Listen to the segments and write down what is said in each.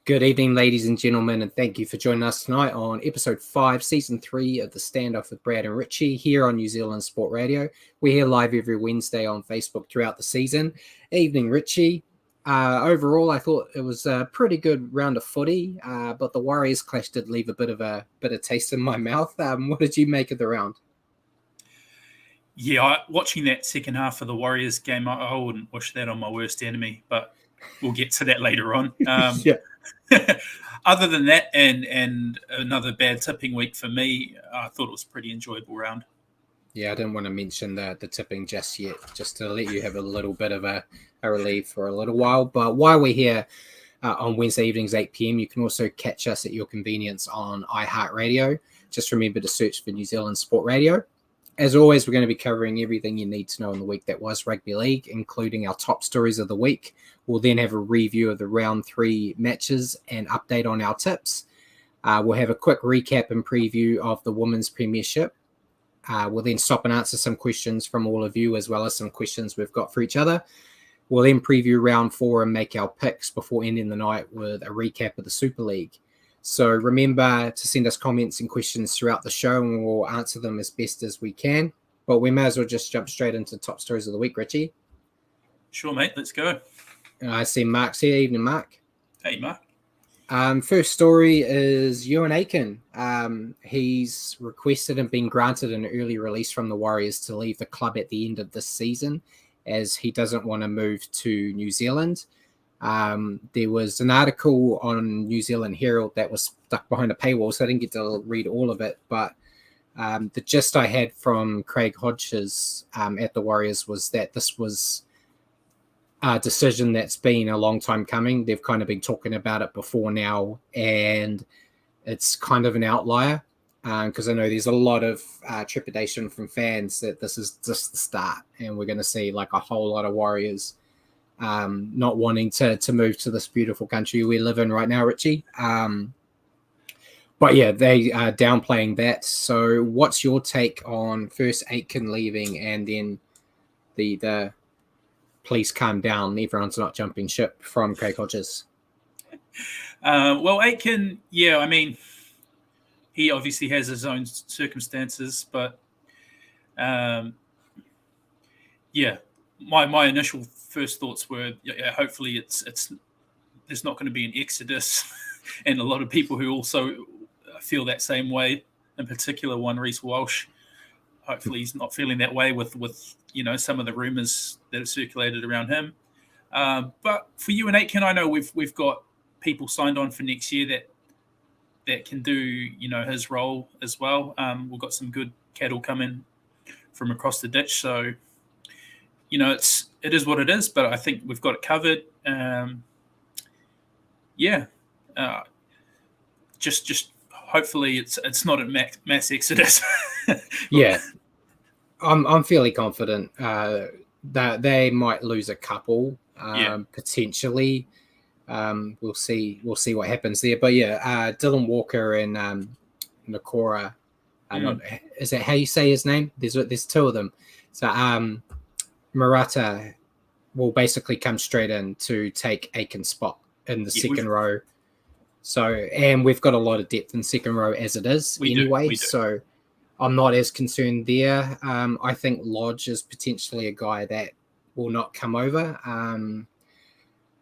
Good evening, ladies and gentlemen, and thank you for joining us tonight on episode 5, season 3 of the Standoff with Brad and Richie here on New Zealand Sport Radio. We're here live every Wednesday on Facebook throughout the season. Evening, Richie. Overall, I thought it was a pretty good round of footy, but the Warriors clash did leave a bit of taste in my mouth. What did you make of the round? Yeah, watching that second half of the Warriors game, I wouldn't wish that on my worst enemy, but we'll get to that later on. Yeah. Other than that, and another bad tipping week for me, I thought it was a pretty enjoyable round. Yeah, I didn't want to mention the tipping just yet, just to let you have a little bit of a relief for a little while. But while we're here on Wednesday evenings, 8 p.m, you can also catch us at your convenience on iHeartRadio. Just remember to search for New Zealand Sport Radio. As always, we're going to be covering everything you need to know in the week that was rugby league, including our top stories of the week. We'll then have a review of the round 3 matches and update on our tips. We'll have a quick recap and preview of the women's premiership. We'll then stop and answer some questions from all of you, as well as some questions we've got for each other. We'll then preview round 4 and make our picks before ending the night with a recap of the Super League. So remember to send us comments and questions throughout the show, and we'll answer them as best as we can. But we may as well just jump straight into top stories of the week, Richie. Sure, mate. Let's go. I see Mark's here. Evening, Mark. Hey, Mark. First story is Ewan Aiken. He's requested and been granted an early release from the Warriors to leave the club at the end of this season, as he doesn't want to move to New Zealand. There was an article on New Zealand Herald that was stuck behind a paywall, so I didn't get to read all of it. But the gist I had from Craig Hodges at the Warriors was that this was a decision that's been a long time coming. They've kind of been talking about it before now, and it's kind of an outlier because I know there's a lot of trepidation from fans that this is just the start, and we're going to see like a whole lot of Warriors not wanting to move to this beautiful country we live in right now, Richie. But yeah, they are downplaying that. So what's your take on first Aitken leaving and then the please calm down, everyone's not jumping ship from Craig Hodges? Well, Aitken, yeah, I mean, he obviously has his own circumstances, but yeah, my initial first thoughts were, hopefully it's there's not going to be an exodus, and a lot of people who also feel that same way. In particular, one Reece Walsh. Hopefully, he's not feeling that way with some of the rumours that have circulated around him. But for Ewan Aitken, I know we've got people signed on for next year that can do his role as well. We've got some good cattle coming from across the ditch, so. It is what it is, but I think we've got it covered. Just hopefully it's not a mass exodus. Yeah, I'm fairly confident that they might lose a couple potentially. We'll see what happens there. But yeah, Dylan Walker and Nakora. Is that how you say his name? There's 2 of them. So Murata will basically come straight in to take Aiken's spot in the second row. So, and we've got a lot of depth in second row as it is anyway. So I'm not as concerned there. I think Lodge is potentially a guy that will not come over.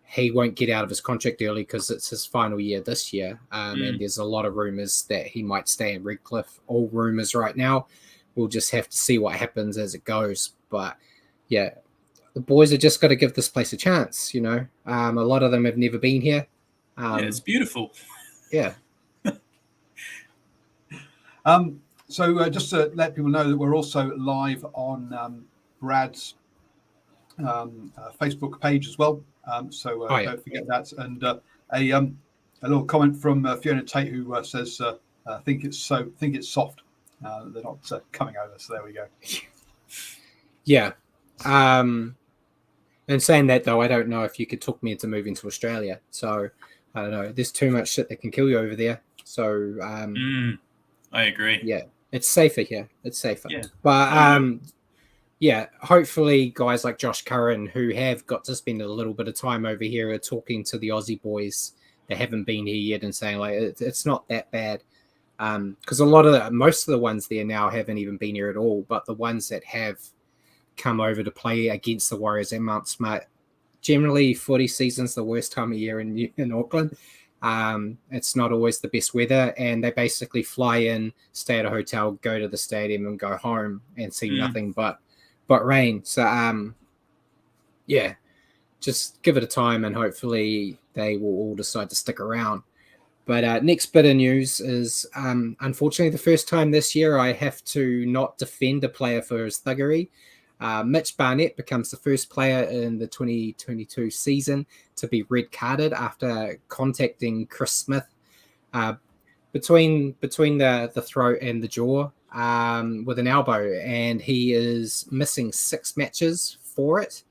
He won't get out of his contract early because it's his final year this year. And there's a lot of rumours that he might stay in Redcliffe. All rumours right now. We'll just have to see what happens as it goes. But yeah, the boys are just got to give this place a chance, A lot of them have never been here. It's beautiful. Yeah. So just to let people know that we're also live on Brad's Facebook page as well. So don't forget that. And a little comment from Fiona Tate, who says, "I think it's soft. They're not coming over." So there we go. Yeah. And saying that though, I don't know if you could talk me into moving to Australia. So I don't know. There's too much shit that can kill you over there. So I agree. Yeah, it's safer here. It's safer. Yeah. But hopefully guys like Josh Curran, who have got to spend a little bit of time over here, are talking to the Aussie boys haven't been here yet and saying like it's not that bad. Because most of the ones there now haven't even been here at all, but the ones that have come over to play against the Warriors and Mount Smart, generally footy season's the worst time of year in Auckland. It's not always the best weather, and they basically fly in, stay at a hotel, go to the stadium, and go home and see nothing but rain. So just give it a time, and hopefully they will all decide to stick around. But next bit of news is, unfortunately, the first time this year I have to not defend a player for his thuggery. Mitch Barnett becomes the first player in the 2022 season to be red carded after contacting Chris Smith between the throat and the jaw with an elbow, and he is missing 6 matches for it.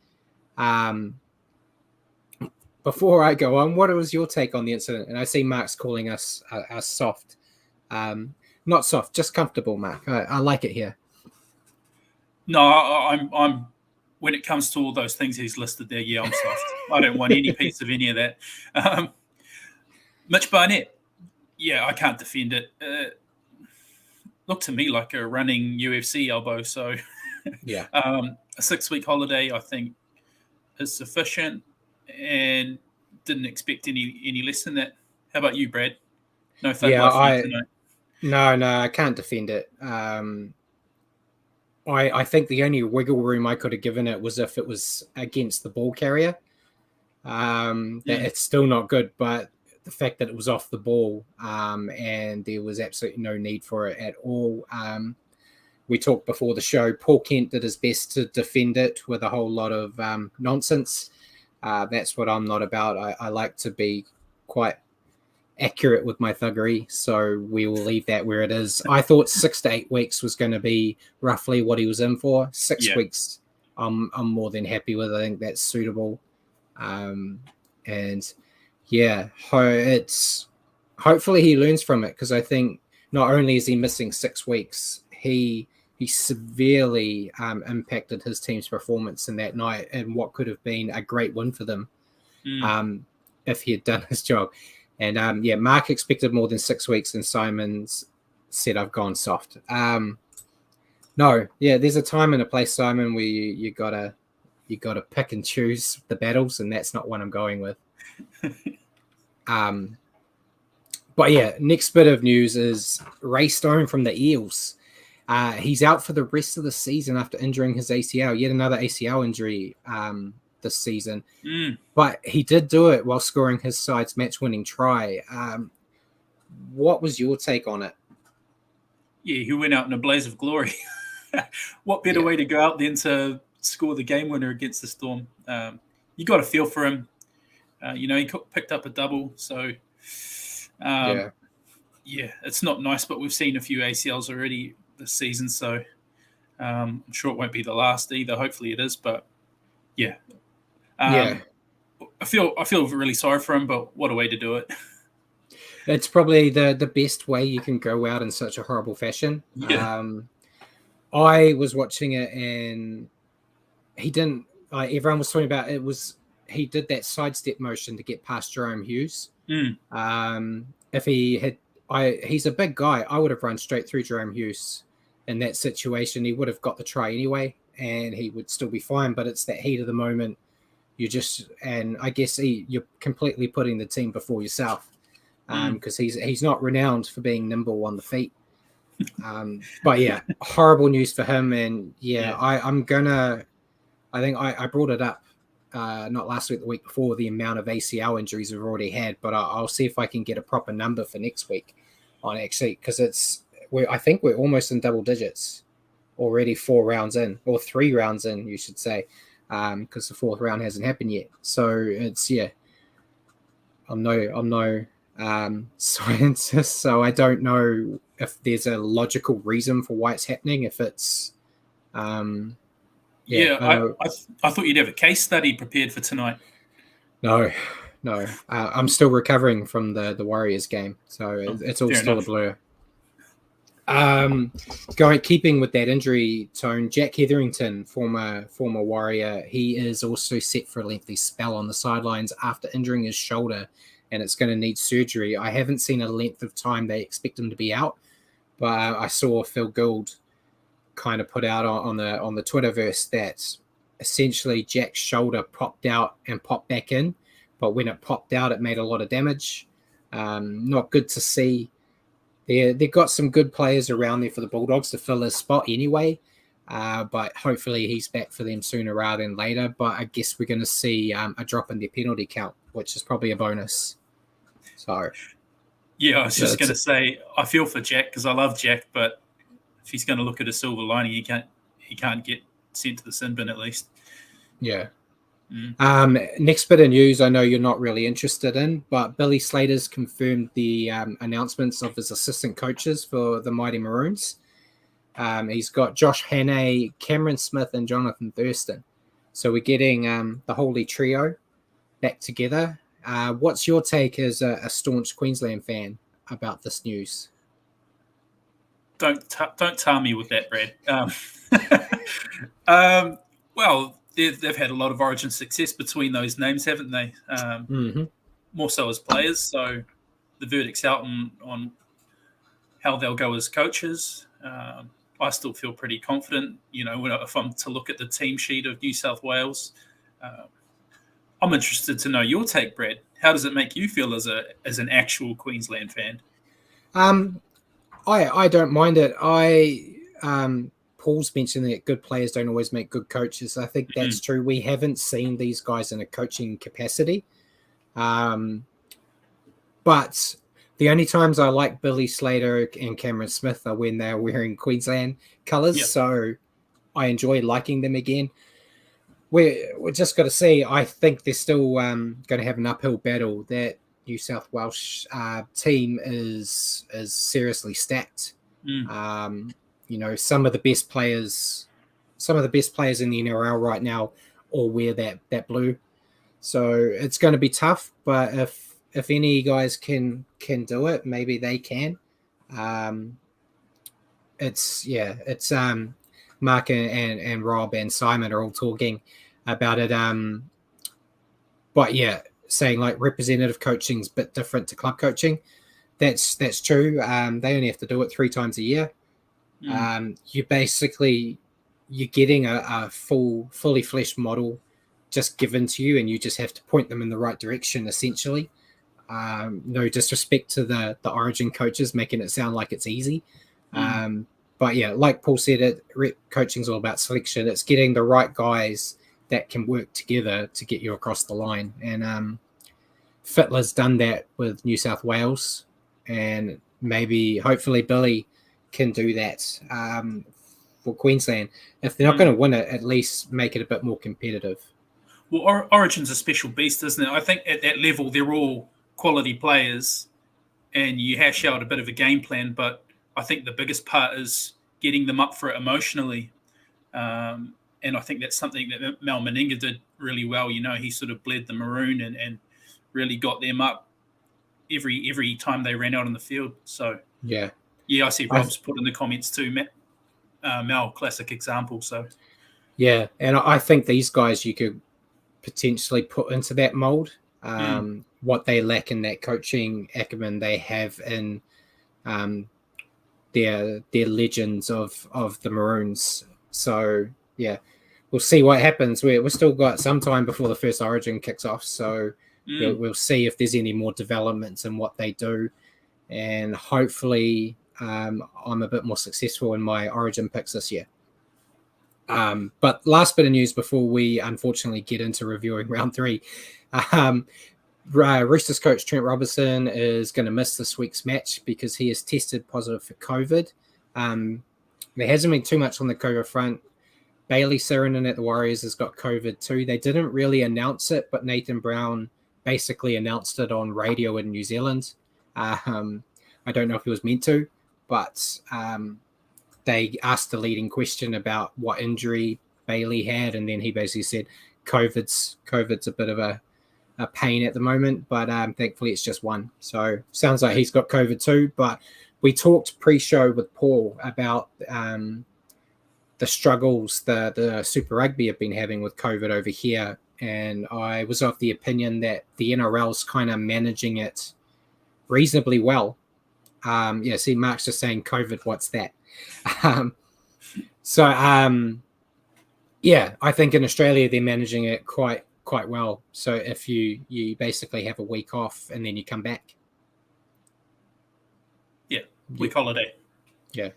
Before I go on, what was your take on the incident? And I see Mark's calling us soft. Not soft, just comfortable, Mark. I like it here. No, I'm. When it comes to all those things he's listed there, I'm soft. I don't want any piece of any of that. Mitch Barnett, I can't defend it. Looked to me like a running UFC elbow. So, a 6-week holiday, I think, is sufficient, and didn't expect any less than that. How about you, Brad? No thug life tonight. No, I can't defend it. I think the only wiggle room I could have given it was if it was against the ball carrier. It's still not good, but the fact that it was off the ball and there was absolutely no need for it at all. We talked before the show, Paul Kent did his best to defend it with a whole lot of nonsense. That's what I'm not about. I like to be quite accurate with my thuggery, so we will leave that where it is. I thought 6 to 8 weeks was going to be roughly what he was in for. 6 weeks, I'm more than happy with. I think that's suitable. It's hopefully he learns from it, because I think not only is he missing 6 weeks, he severely impacted his team's performance in that night, and what could have been a great win for them if he had done his job. And Mark expected more than 6 weeks, and Simon's said I've gone soft. There's a time and a place, Simon, where you gotta pick and choose the battles, and that's not what I'm going with. Next bit of news is Ray Stone from the Eels. He's out for the rest of the season after injuring his ACL. Yet another ACL injury this season. But he did do it while scoring his side's match-winning try. What was your take on it? Yeah, he went out in a blaze of glory. What better way to go out than to score the game winner against the Storm? You got to feel for him. He picked up a double, so it's not nice, but we've seen a few ACLs already this season, so I'm sure it won't be the last either. Hopefully it is, but I feel really sorry for him, but what a way to do it. It's probably the best way you can go out in such a horrible fashion. I was watching it, and he didn't, everyone was talking about it, he did that sidestep motion to get past Jerome Hughes. If he had, he's a big guy, I would have run straight through Jerome Hughes in that situation. He would have got the try anyway, and he would still be fine, but it's that heat of the moment. And I guess you're completely putting the team before yourself, because he's not renowned for being nimble on the feet. Horrible news for him. And I think I brought it up not last week, the week before, the amount of ACL injuries we've already had, but I'll see if I can get a proper number for next week on actually, because I think we're almost in double digits already, 4 rounds in, or 3 rounds in, you should say, because the 4th round hasn't happened yet. So it's I'm no scientist, so I don't know if there's a logical reason for why it's happening. If it's I thought you'd have a case study prepared for tonight. No. I'm still recovering from the Warriors game, so it's all still enough. A blur. Keeping with that injury tone, Jack Hetherington, former Warrior, he is also set for a lengthy spell on the sidelines after injuring his shoulder and it's going to need surgery. I haven't seen a length of time they expect him to be out, but I saw Phil Gould kind of put out on the Twitterverse that essentially Jack's shoulder popped out and popped back in, but when it popped out, it made a lot of damage. Not good to see. They've got some good players around there for the Bulldogs to fill his spot anyway, but hopefully he's back for them sooner rather than later. But I guess we're going to see a drop in their penalty count, which is probably a bonus. So, yeah, I was just going to say, I feel for Jack because I love Jack, but if he's going to look at a silver lining, he can't get sent to the sin bin at least. Yeah. Next bit of news I know you're not really interested in, but Billy Slater's confirmed the announcements of his assistant coaches for the Mighty Maroons. He's got Josh Hannay, Cameron Smith, and Jonathan Thurston. So we're getting the holy trio back together. What's your take as a staunch Queensland fan about this news? Don't tar me with that, Brad. Well, they've had a lot of Origin success between those names, haven't they? More so as players. So the verdict's out on how they'll go as coaches. I still feel pretty confident. If I'm to look at the team sheet of New South Wales, I'm interested to know your take, Brad. How does it make you feel as an actual Queensland fan? I don't mind it. Paul's mentioned that good players don't always make good coaches. I think that's true. We haven't seen these guys in a coaching capacity. But the only times I like Billy Slater and Cameron Smith are when they're wearing Queensland colours. Yep. So I enjoy liking them again. We're just got to see. I think they're still going to have an uphill battle. That New South Wales team is seriously stacked. Some of the best players in the NRL right now all wear that blue. So it's going to be tough, but if any guys can do it, maybe they can. It's Mark and Rob and Simon are all talking about it. But yeah, saying like representative coaching's a bit different to club coaching. That's true. They only have to do it 3 times a year. You're getting a fully fleshed model just given to you, and you just have to point them in the right direction, essentially. No disrespect to the Origin coaches making it sound like it's easy. But yeah, like Paul said, coaching's all about selection. It's getting the right guys that can work together to get you across the line. And Fittler's done that with New South Wales, and hopefully Billy can do that for Queensland. If they're not going to win it, at least make it a bit more competitive. Well, Origin's a special beast, isn't it? I think at that level, they're all quality players, and you hash out a bit of a game plan, but I think the biggest part is getting them up for it emotionally. And I think that's something that Mal Meninga did really well. He sort of bled the Maroon and really got them up every time they ran out on the field. So yeah, I see Rob's put in the comments too, Mal, classic example. So yeah, and I think these guys you could potentially put into that mold. What they lack in that coaching acumen, they have in their legends of the Maroons. So yeah, we'll see what happens. We've still got some time before the first Origin kicks off, so we'll see if there's any more developments in what they do, and hopefully I'm a bit more successful in my Origin picks this year. But last bit of news before we unfortunately get into reviewing round 3. Roosters coach Trent Robertson is going to miss this week's match because he is tested positive for COVID. There hasn't been too much on the COVID front. Bailey Sirenen at the Warriors has got COVID too. They didn't really announce it, but Nathan Brown basically announced it on radio in New Zealand. I don't know if he was meant to, but they asked the leading question about what injury Bailey had, and then he basically said COVID's a bit of a pain at the moment, but thankfully it's just one. So sounds like he's got COVID too. But we talked pre-show with Paul about the struggles the Super Rugby have been having with COVID over here and I was of the opinion that the NRL's kind of managing it reasonably well. See, Mark's just saying COVID, what's that? I think in Australia they're managing it quite well. So if you basically have a week off and then you come back. Yeah, week holiday. Yeah.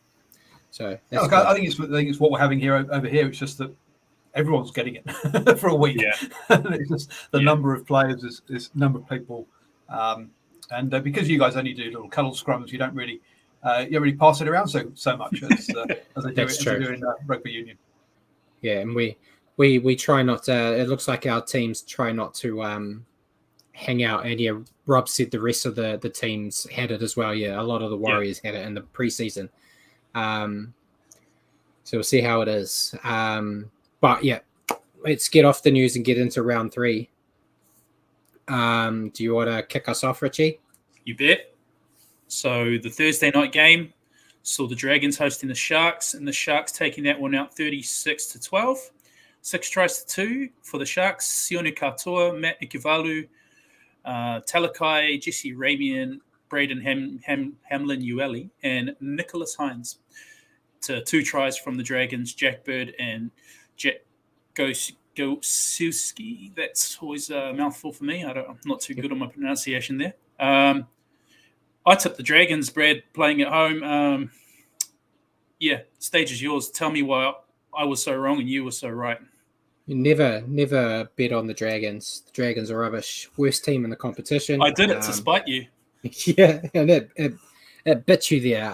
So I think it's what we're having here over here. It's just that everyone's getting it for a week. Yeah. It's just the number of players is number of people, and because you guys only do little cuddle scrums, you don't really pass it around so much as they do in rugby union. Yeah, and we try not to. It looks like our teams try not to hang out. And yeah, Rob said the rest of the teams had it as well. Yeah, a lot of the Warriors had it in the preseason. So we'll see how it is. But yeah, let's get off the news and get into round 3. Do you want to kick us off, Richie? You bet. So the Thursday night game saw the Dragons hosting the Sharks, and the Sharks taking that one out 36-12. 6 tries to 2 for the Sharks. Sione Katoa, Matt Ikevalu, Talakai, Jesse Ramian, Braden Hamlin Ueli, and Nicholas Hines. To 2 tries from the Dragons, Jack Bird and Jack Gosiewski. That's always a mouthful for me. I'm not too good on my pronunciation there. I tipped the Dragons, Brad, playing at home. Stage is yours. Tell me why I was so wrong and you were so right. You never bet on the Dragons. The Dragons are rubbish. Worst team in the competition. I did it to spite you. Yeah, and it bit you there.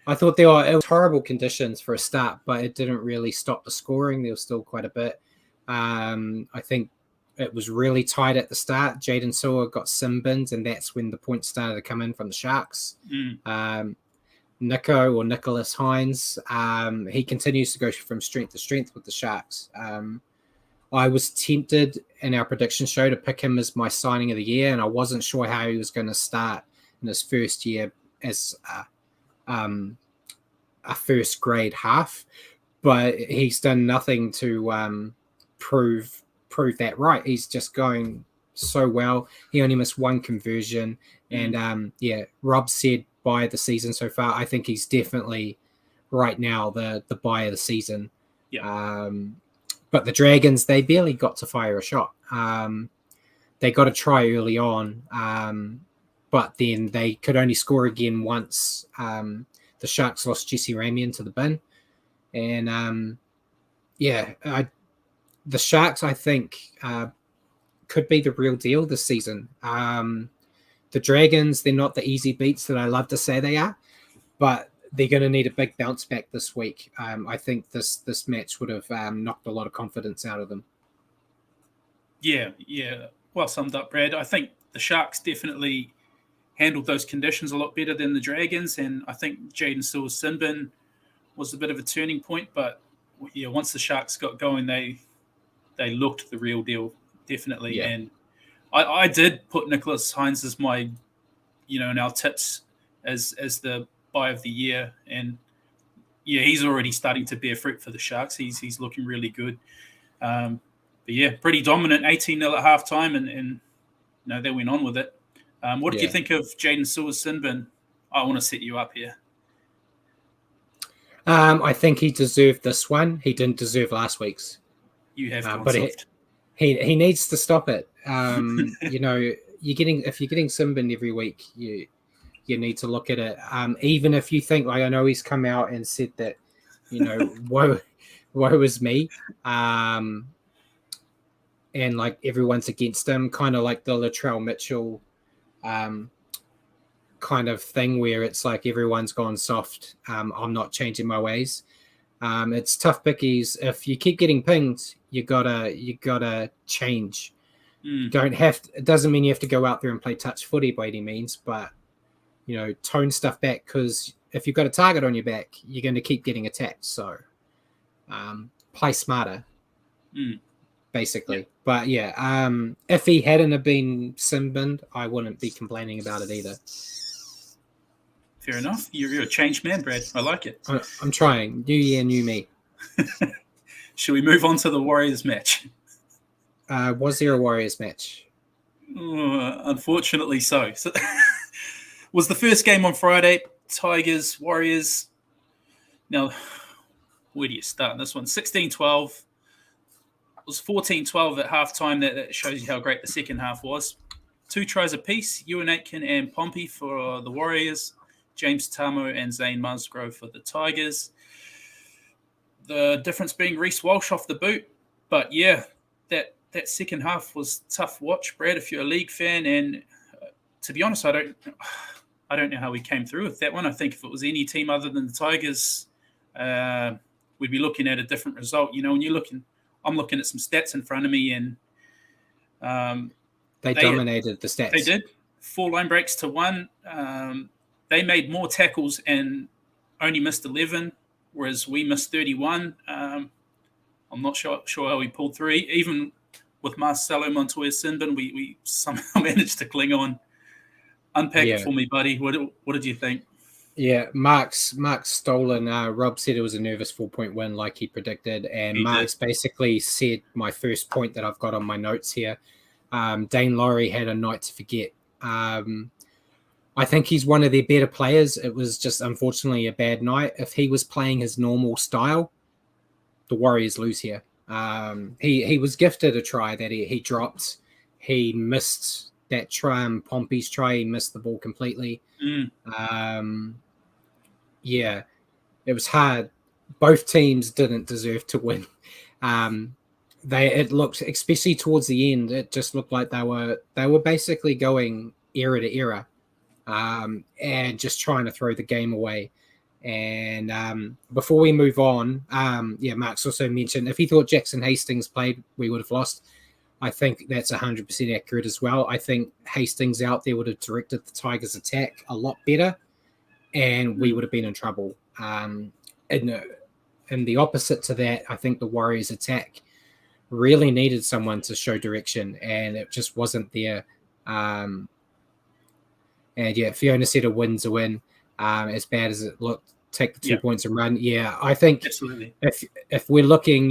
I thought it was horrible conditions for a start, but it didn't really stop the scoring. There was still quite a bit. I think it was really tight at the start. Jaden Sewer got sin-binned, and that's when the points started to come in from the Sharks. Nico or Nicholas Hines, he continues to go from strength to strength with the Sharks. I was tempted in our prediction show to pick him as my signing of the year, and I wasn't sure how he was going to start in his first year as a first grade half, but he's done nothing to prove that right. He's just going so well. He only missed 1 conversion, and Rob said buy of the season so far. I think he's definitely right now the buy of the season. But the Dragons, they barely got to fire a shot. They got a try early on, but then they could only score again once. The Sharks lost Jesse Ramian to the bin. And the Sharks, I think, could be the real deal this season. The Dragons, they're not the easy beats that I love to say they are, but they're going to need a big bounce back this week. I think this match would have knocked a lot of confidence out of them. Yeah. Well summed up, Brad. I think the Sharks definitely handled those conditions a lot better than the Dragons, and I think Jaden Sewer's sin bin was a bit of a turning point. But once the Sharks got going, they looked the real deal, definitely. Yeah. And I did put Nicholas Hines as my, in our tips as the buy of the year, and he's already starting to bear fruit for the Sharks. He's looking really good. But pretty dominant, 18-0 at halftime, and they went on with it. What did you think of Jaden Sewer's sin bin? I want to set you up here. I think he deserved this one. He didn't deserve last week's. You have but he needs to stop it. If you're getting sin bin every week, you need to look at it. Even if you think, like, I know he's come out and said that, woe is me. And like everyone's against him, kind of like the Latrell Mitchell kind of thing where it's like everyone's gone soft. I'm not changing my ways. It's tough pickies. If you keep getting pinged, you gotta change. It doesn't mean you have to go out there and play touch footy by any means, but tone stuff back, because if you've got a target on your back, you're going to keep getting attacked. So play smarter, basically. Yeah. But if he hadn't have been sin-binned, I wouldn't be complaining about it either. Fair enough. You're a changed man, Brad. I like it. I'm trying. New year, new me. Should we move on to the Warriors match? Was there a Warriors match? Unfortunately so. Was the first game on Friday, Tigers, Warriors. Now, where do you start in this one? 16-12. It was 14-12 at halftime. That shows you how great the second half was. 2 tries apiece, Ewan Aitken and Pompey for the Warriors, James Tamo and Zane Musgrove for the Tigers. The difference being Reece Walsh off the boot. But yeah, that second half was tough watch, Brad, if you're a league fan. And to be honest, I don't know how we came through with that one. I think if it was any team other than the Tigers, we'd be looking at a different result. You know, when I'm looking at some stats in front of me, and they dominated the stats. They did. 4 line breaks to 1. They made more tackles and only missed 11, whereas we missed 31. I'm not sure how we pulled through. Even with Marcelo Montoya-Sinbin, we somehow managed to cling on. Unpack it for me, buddy. What did you think? Yeah, Mark's stolen. Rob said it was a nervous 4-point win like he predicted, and Mark's basically said my first point that I've got on my notes here. Dane Laurie had a night to forget. I think he's one of their better players. It was just unfortunately a bad night. If he was playing his normal style, the Warriors lose here. He was gifted a try that he dropped. He missed that try, Pompey's try. He missed the ball completely. Yeah, it was hard. Both teams didn't deserve to win. It looked, especially towards the end, it just looked like they were basically going era to era, and just trying to throw the game away. And before we move on, Mark's also mentioned if he thought Jackson Hastings played, we would have lost. I think that's 100% accurate as well. I think Hastings out there would have directed the Tigers' attack a lot better, and we would have been in trouble. And the opposite to that, I think the Warriors' attack really needed someone to show direction, and it just wasn't there. And yeah, Fiona said a win's a win. As bad as it looked, take the 2 points and run. Yeah, I think absolutely. If we're looking,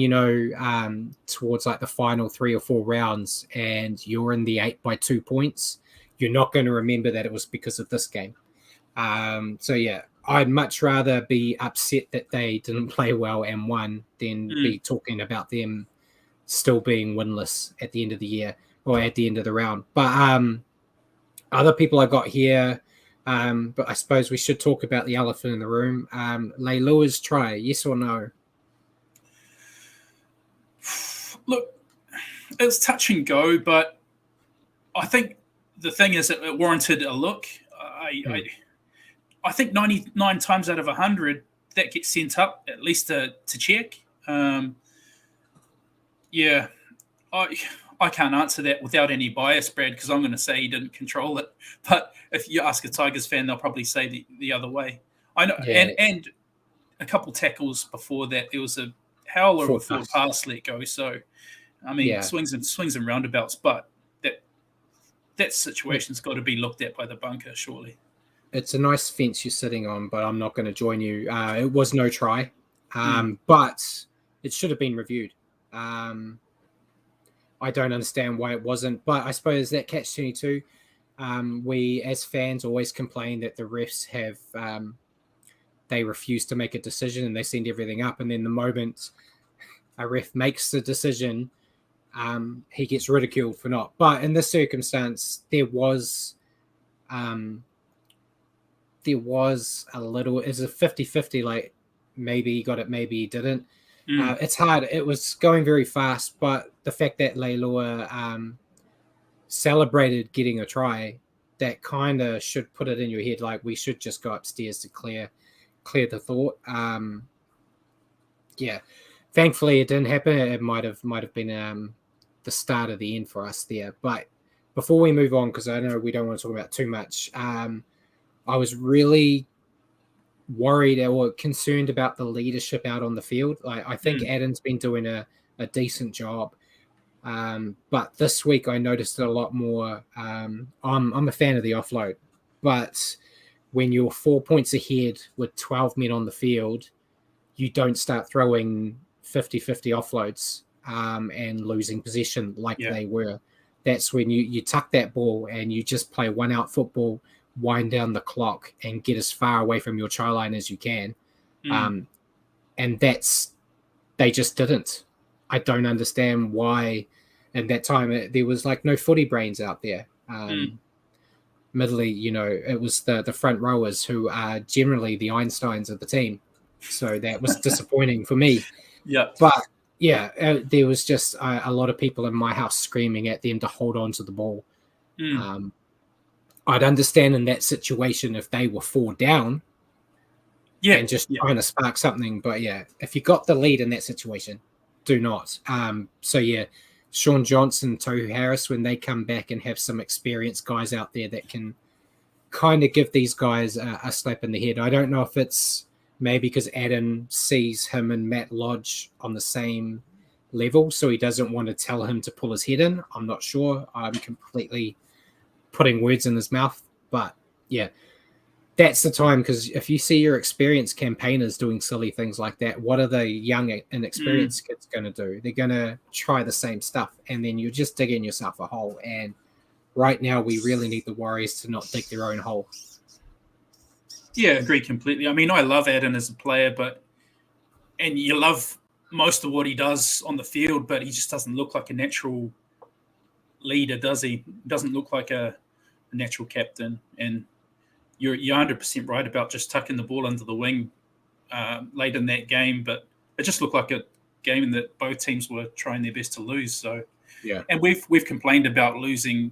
towards like the final 3 or 4 rounds, and you're in the 8 by 2 points, you're not going to remember that it was because of this game. So yeah, I'd much rather be upset that they didn't play well and won than be talking about them still being winless at the end of the year or at the end of the round. But other people I got here. But I suppose we should talk about the elephant in the room. Leilua's try, yes or no? Look, it's touch and go, but I think the thing is that it warranted a look. I think 99 times out of 100 that gets sent up at least to check. I can't answer that without any bias, Brad, because I'm going to say he didn't control it. But if you ask a Tigers fan, they'll probably say the other way. I know, and a couple tackles before that, there was a howler before pass let go. So, I mean, swings and roundabouts, but that situation's got to be looked at by the bunker, surely. It's a nice fence you're sitting on, but I'm not going to join you. It was no try, but it should have been reviewed. I don't understand why it wasn't, but I suppose that catch-22, we as fans always complain that the refs have they refuse to make a decision and they send everything up, and then the moment a ref makes the decision, he gets ridiculed for not. But in this circumstance, there was a little, it's a 50-50, like maybe he got it, maybe he didn't. It's hard. It was going very fast, but the fact that Leilua celebrated getting a try, that kind of should put it in your head like we should just go upstairs to clear the thought. Thankfully it didn't happen. It might have been the start of the end for us there. But before we move on, because I know we don't want to talk about too much, I was really worried or concerned about the leadership out on the field. I think Adam's been doing a decent job, but this week I noticed it a lot more. I'm a fan of the offload, but when you're 4 points ahead with 12 men on the field, you don't start throwing 50-50 offloads. and losing possession like they were. That's when you tuck that ball and you just play one-out football, wind down the clock, and get as far away from your try line as you can. And they just didn't. I don't understand why. At that time, there was like no footy brains out there. Admittedly, it was the front rowers who are generally the Einsteins of the team. So that was disappointing for me. Yeah. But there was just a lot of people in my house screaming at them to hold on to the ball. I'd understand in that situation if they were 4 down and just trying to spark something. But if you got the lead in that situation, do not. Sean Johnson, Tohu Harris, when they come back and have some experienced guys out there that can kind of give these guys a slap in the head. I don't know if it's maybe because Adam sees him and Matt Lodge on the same level, so he doesn't want to tell him to pull his head in. I'm not sure. I'm completely putting words in his mouth. But that's the time, because if you see your experienced campaigners doing silly things like that, what are the young and inexperienced kids going to do? They're going to try the same stuff, and then you're just digging yourself a hole. And right now, we really need the Warriors to not dig their own hole. Yeah, I agree completely. I mean, I love Adam as a player, and you love most of what he does on the field, but he just doesn't look like a natural leader, does he? Doesn't look like a natural captain. And you're 100% right about just tucking the ball under the wing late in that game, but it just looked like a game that both teams were trying their best to lose. So, and we've complained about losing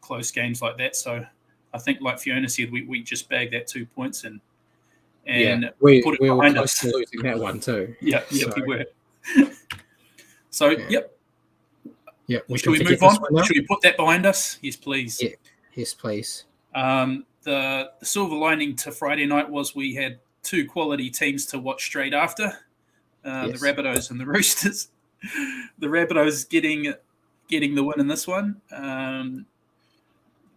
close games like that. So I think, like Fiona said, we just bagged that 2 points and we put it were behind close us. to losing that one too. Yeah, we were. So, Should we move on? Should we put that behind us? Yes, please. Yeah. Yes, please. The silver lining to Friday night was we had 2 quality teams to watch straight after, the Rabbitohs and the Roosters. The Rabbitohs getting the win in this one.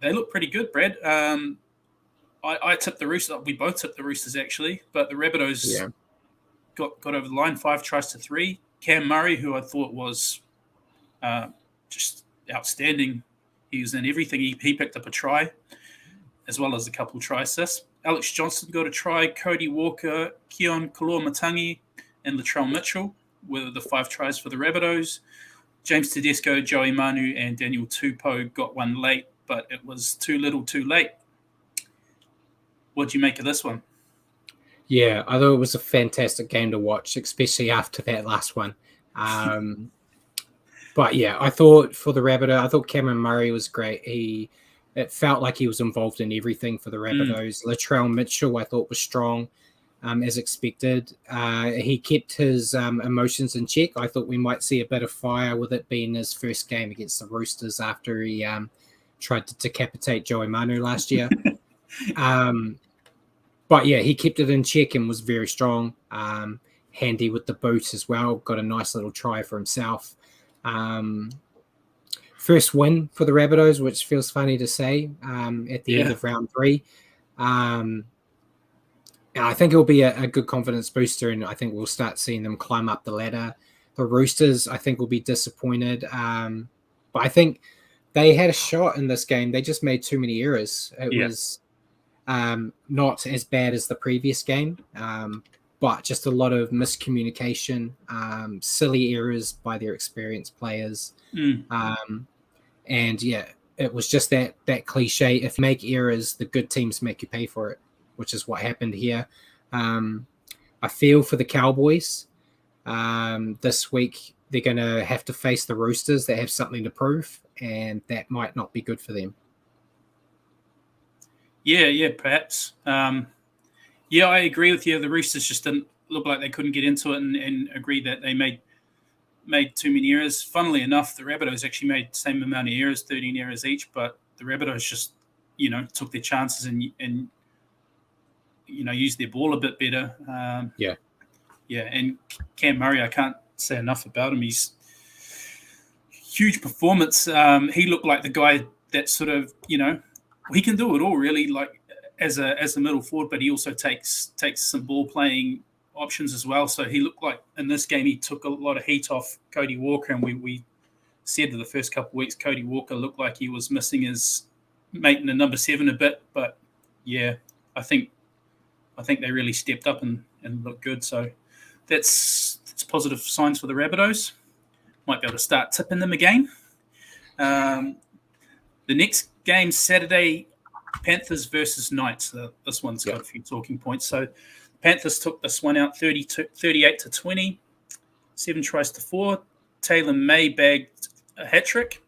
They look pretty good, Brad. I tipped the Roosters. We both tipped the Roosters, actually, but the Rabbitohs got over the line 5 tries to 3. Cam Murray, who I thought was just outstanding. He was in everything. He picked up a try, as well as a couple of try assists. Alex Johnson got a try. Cody Walker, Keon Kalor-Matangi, and Latrell Mitchell were the 5 tries for the Rabbitohs. James Tedesco, Joey Manu, and Daniel Tupou got one late, but it was too little too late. What do you make of this one? Yeah, I thought it was a fantastic game to watch, especially after that last one. But I thought for the Rabbitohs, I thought Cameron Murray was great. It felt like he was involved in everything for the Rabbitohs. Latrell Mitchell, I thought, was strong, as expected. He kept his emotions in check. I thought we might see a bit of fire with it being his first game against the Roosters after he tried to decapitate Joey Manu last year. But he kept it in check and was very strong. Handy with the boot as well. Got a nice little try for himself. First win for the Rabbitohs, which feels funny to say at the end of round 3. I think it'll be a good confidence booster, and I think we'll start seeing them climb up the ladder. The Roosters, I think, will be disappointed. But I think they had a shot in this game. They just made too many errors. It was not as bad as the previous game, but just a lot of miscommunication, silly errors by their experienced players. And it was just that cliche. If you make errors, the good teams make you pay for it, which is what happened here. I feel for the Cowboys. This week, they're going to have to face the Roosters that have something to prove, and that might not be good for them. Yeah, perhaps. I agree with you. The Roosters just didn't look like they couldn't get into it, and agree that they made too many errors. Funnily enough, the Rabbitohs actually made the same amount of errors, 13 errors each, but the Rabbitohs just, took their chances and used their ball a bit better. And Cam Murray, I can't say enough about him. He's huge performance. He looked like the guy that sort of, he can do it all really, like as a middle forward, but he also takes some ball playing options as well. So he looked like in this game he took a lot of heat off Cody Walker, and we said in the first couple of weeks Cody Walker looked like he was missing his mate in the number 7 a bit. But yeah, I think they really stepped up and looked good. So that's positive signs for the Rabbitohs. Might be able to start tipping them again. The next game Saturday, Panthers versus Knights. This one's got a few talking points. So Panthers took this one out 38-20, 7 tries to 4. Taylor May bagged a hat-trick.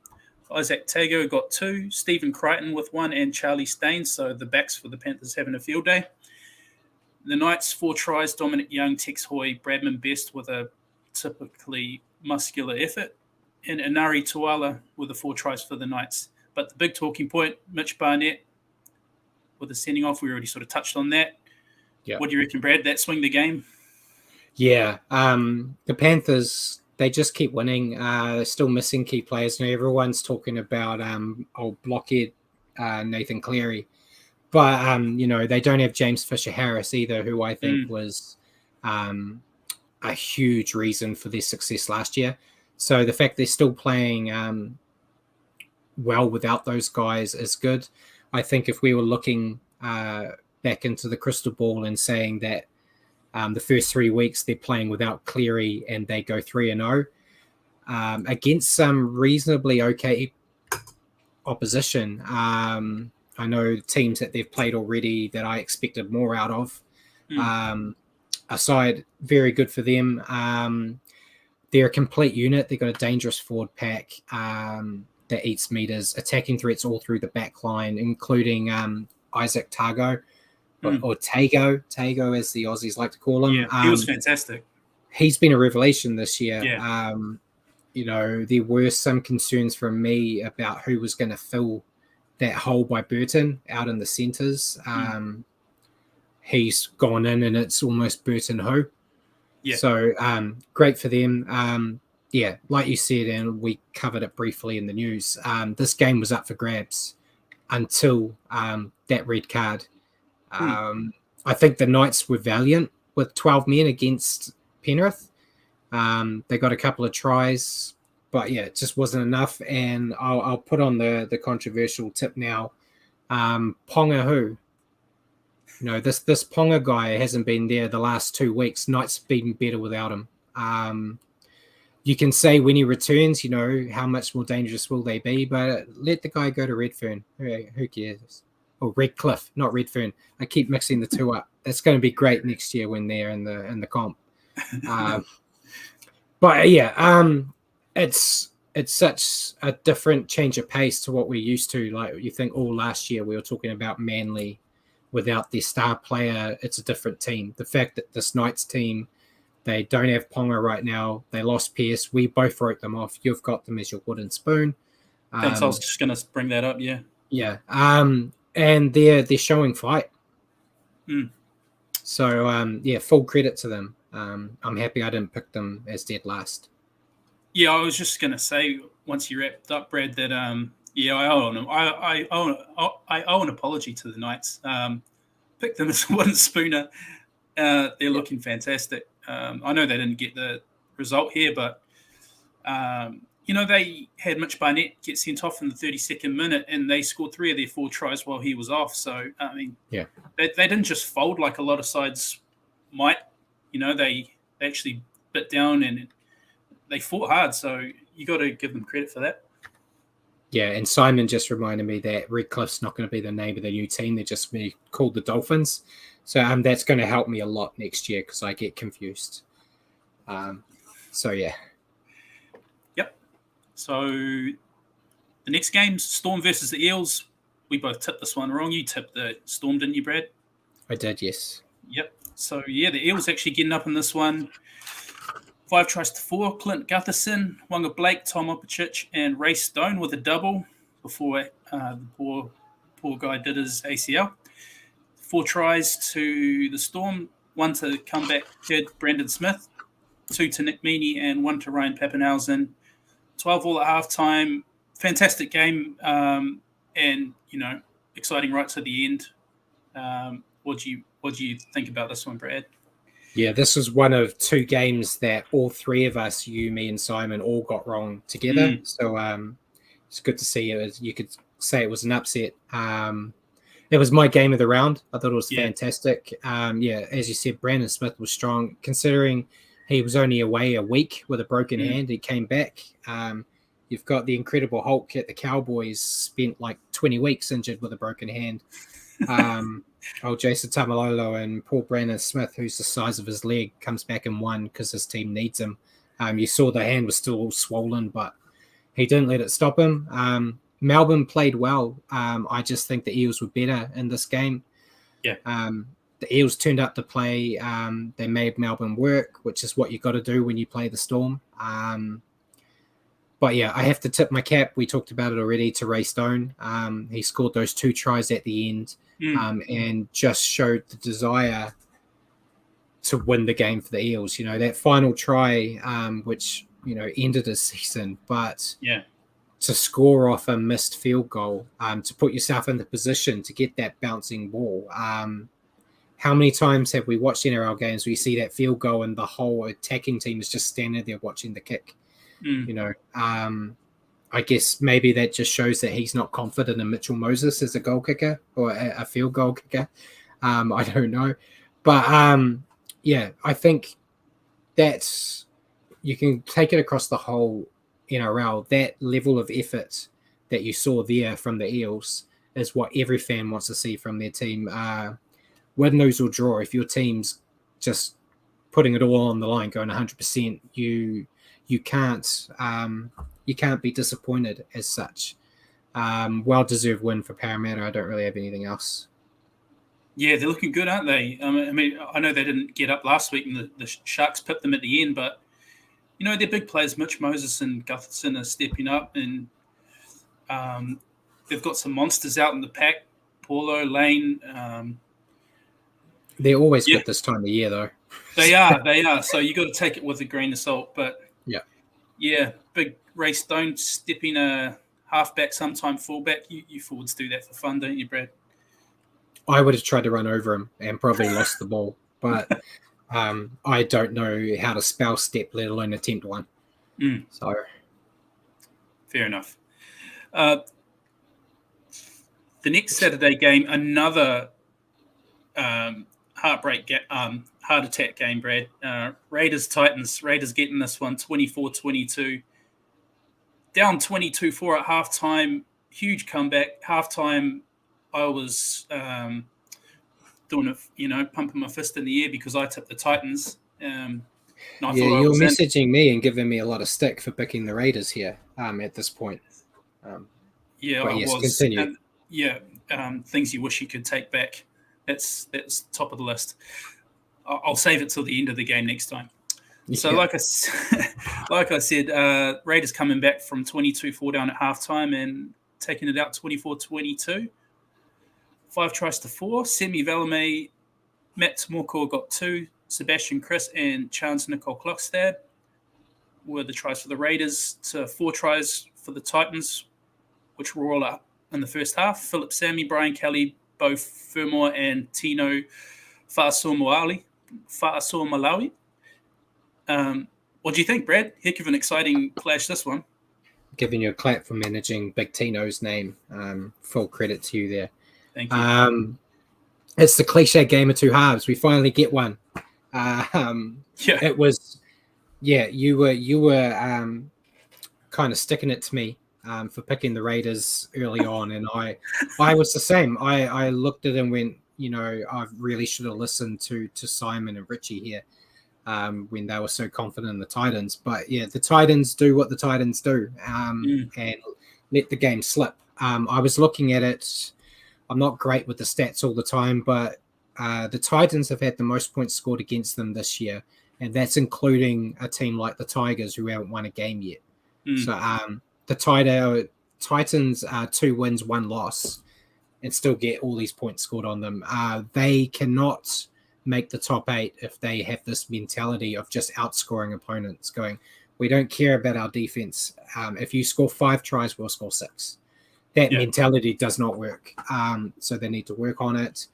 Isaac Tago got 2. Stephen Crichton with 1, and Charlie Staines. So the backs for the Panthers having a field day. The Knights, 4 tries. Dominic Young, Tex Hoy, Bradman Best with a typically muscular effort. And Inari Tuala with the 4 tries for the Knights. But the big talking point, Mitch Barnett with the sending off. We already sort of touched on that. Yeah. What do you reckon, Brad? That swing the game? Yeah. The Panthers, they just keep winning. They're still missing key players. Now everyone's talking about old blockhead Nathan Cleary. But, they don't have James Fisher-Harris either, who I think was a huge reason for their success last year. So the fact they're still playing well without those guys is good. I think if we were looking back into the crystal ball and saying that the first 3 weeks they're playing without Cleary and they go 3-0 against some reasonably okay opposition. I know teams that they've played already that I expected more out of. Aside, very good for them. They're a complete unit. They've got a dangerous forward pack that eats meters, attacking threats all through the back line, including Isaac Tago, or Tago as the Aussies like to call him. Yeah, he was fantastic. He's been a revelation this year. Yeah. There were some concerns from me about who was going to fill that hole by Burton out in the centres. He's gone in and it's almost Burton who. Yeah. So great for them. Like you said, and we covered it briefly in the news, this game was up for grabs until that red card. I think the Knights were valiant with 12 men against Penrith. They got a couple of tries, but it just wasn't enough. And I'll put on the controversial tip now. Ponga who? This Ponga guy hasn't been there the last 2 weeks. Knights been better without him. You can say when he returns, how much more dangerous will they be? But let the guy go to Redfern. Who cares? Or Redcliffe, not Redfern. I keep mixing the two up. It's going to be great next year when they're in the comp. It's such a different change of pace to what we're used to. Like you think, last year we were talking about Manly without their star player. It's a different team. The fact that this Knights team, they don't have Ponga right now. They lost Pierce. We both wrote them off. You've got them as your wooden spoon. Thanks. I was just going to bring that up. Yeah. Yeah. And they're showing fight. So full credit to them. I'm happy I didn't pick them as dead last. Yeah, I was just going to say once you wrapped up, Brad, that I owe an apology to the Knights. Picked them as a wooden spooner. They're looking fantastic. I know they didn't get the result here, but they had Mitch Barnett get sent off in the 32nd minute, and they scored 3 of their 4 tries while he was off. So they didn't just fold like a lot of sides might. They actually bit down and they fought hard. So you got to give them credit for that. Yeah, and Simon just reminded me that Redcliffe's not going to be the name of the new team. They're just be called the Dolphins. So that's going to help me a lot next year because I get confused. Yep. So the next game, Storm versus the Eels. We both tipped this one wrong. You tipped the Storm, didn't you, Brad? I did, yes. Yep. So, the Eels actually getting up in this one. 5 tries to 4. Clint Gutherson, Wanga Blake, Tom Opachich, and Ray Stone with a double before the poor guy did his ACL. 4 tries to the Storm, 1 to comeback kid Brandon Smith, 2 to Nick Meaney, and 1 to Ryan Pappenhausen. 12 all at halftime. Fantastic game, and exciting right to the end. What do you think about this one, Brad? Yeah, this was one of two games that all three of us, you, me, and Simon, all got wrong together. So it's good to see it. You could say it was an upset. It was my game of the round. I thought it was fantastic. As you said, Brandon Smith was strong, considering he was only away a week with a broken hand. He came back. You've got the Incredible Hulk at the Cowboys, spent like 20 weeks injured with a broken hand. Jason Tamalolo and Paul Brandon Smith, who's the size of his leg, comes back and won because his team needs him. You saw the hand was still all swollen, but he didn't let it stop him. Melbourne played well. I just think the Eels were better in this game. Yeah. The Eels turned up to play. They made Melbourne work, which is what you got to do when you play the Storm. But yeah, I have to tip my cap. We talked about it already to Ray Stone. He scored those 2 tries at the end and just showed the desire to win the game for the Eels. You know, that final try, which, you know, ended his season, but to score off a missed field goal, to put yourself in the position to get that bouncing ball. How many times have we watched NRL games where you see that field goal and the whole attacking team is just standing there watching the kick? You know, I guess maybe that just shows that he's not confident in Mitchell Moses as a goal kicker or a field goal kicker. I don't know. But, I think that's you can take it across the whole NRL. That level of effort that you saw there from the Eels is what every fan wants to see from their team. Win, lose, or draw. If your team's just putting it all on the line, going 100%, you can't be disappointed as such. Well-deserved win for Parramatta. I don't really have anything else. Yeah, they're looking good, aren't they? I mean, I know they didn't get up last week and the Sharks pipped them at the end, but, you know, their big players, Mitch Moses and Gutherson, are stepping up, and they've got some monsters out in the pack. Paulo, Lane. They're always good this time of year, though. They are. So you got to take it with a grain of salt. But yeah, big Ray Stone stepping a halfback, sometime fullback. You forwards do that for fun, don't you, Brad? I would have tried to run over him and probably lost the ball, but I don't know how to spell step, let alone attempt one. So fair enough. The next Saturday game, another heart attack game, Brad. Raiders-Titans. Raiders getting this one 24-22. Down 22-4 at halftime. Huge comeback. Halftime, I was doing it, pumping my fist in the air because I tipped the Titans. You're messaging me and giving me a lot of stick for picking the Raiders here at this point. I was. Continue. Things you wish you could take back. That's top of the list. I'll save it till the end of the game next time. So, like I said, Raiders coming back from 22-4 down at halftime and taking it out 24-22. 5 tries to 4. Semi Valame, Matt Tomoko got 2. Sebastian Chris and Chance Nicole Klokstad were the tries for the Raiders to 4 tries for the Titans, which were all up in the first half. Philip Sammy, Brian Kelly, Bo Fermor, and Tino Fa'asuamaleaui. What do you think, Brad? Heck of an exciting clash, this one. Giving you a clap for managing Big Tino's name. Full credit to you there. Thank you. It's the cliche game of 2 halves. We finally get one. It was. Yeah, you were kind of sticking it to me for picking the Raiders early on, and I was the same. I looked at it and went, I really should have listened to Simon and Richie here when they were so confident in the Titans. But yeah, the Titans do what the Titans do and let the game slip. I was looking at it. I'm not great with the stats all the time, but the Titans have had the most points scored against them this year, and that's including a team like the Tigers who haven't won a game yet. So the Titans are 2 wins, 1 loss, and still get all these points scored on them. They cannot make the top 8 if they have this mentality of just outscoring opponents, going, we don't care about our defense. If you score 5 tries, we'll score 6. That mentality does not work. So they need to work on it.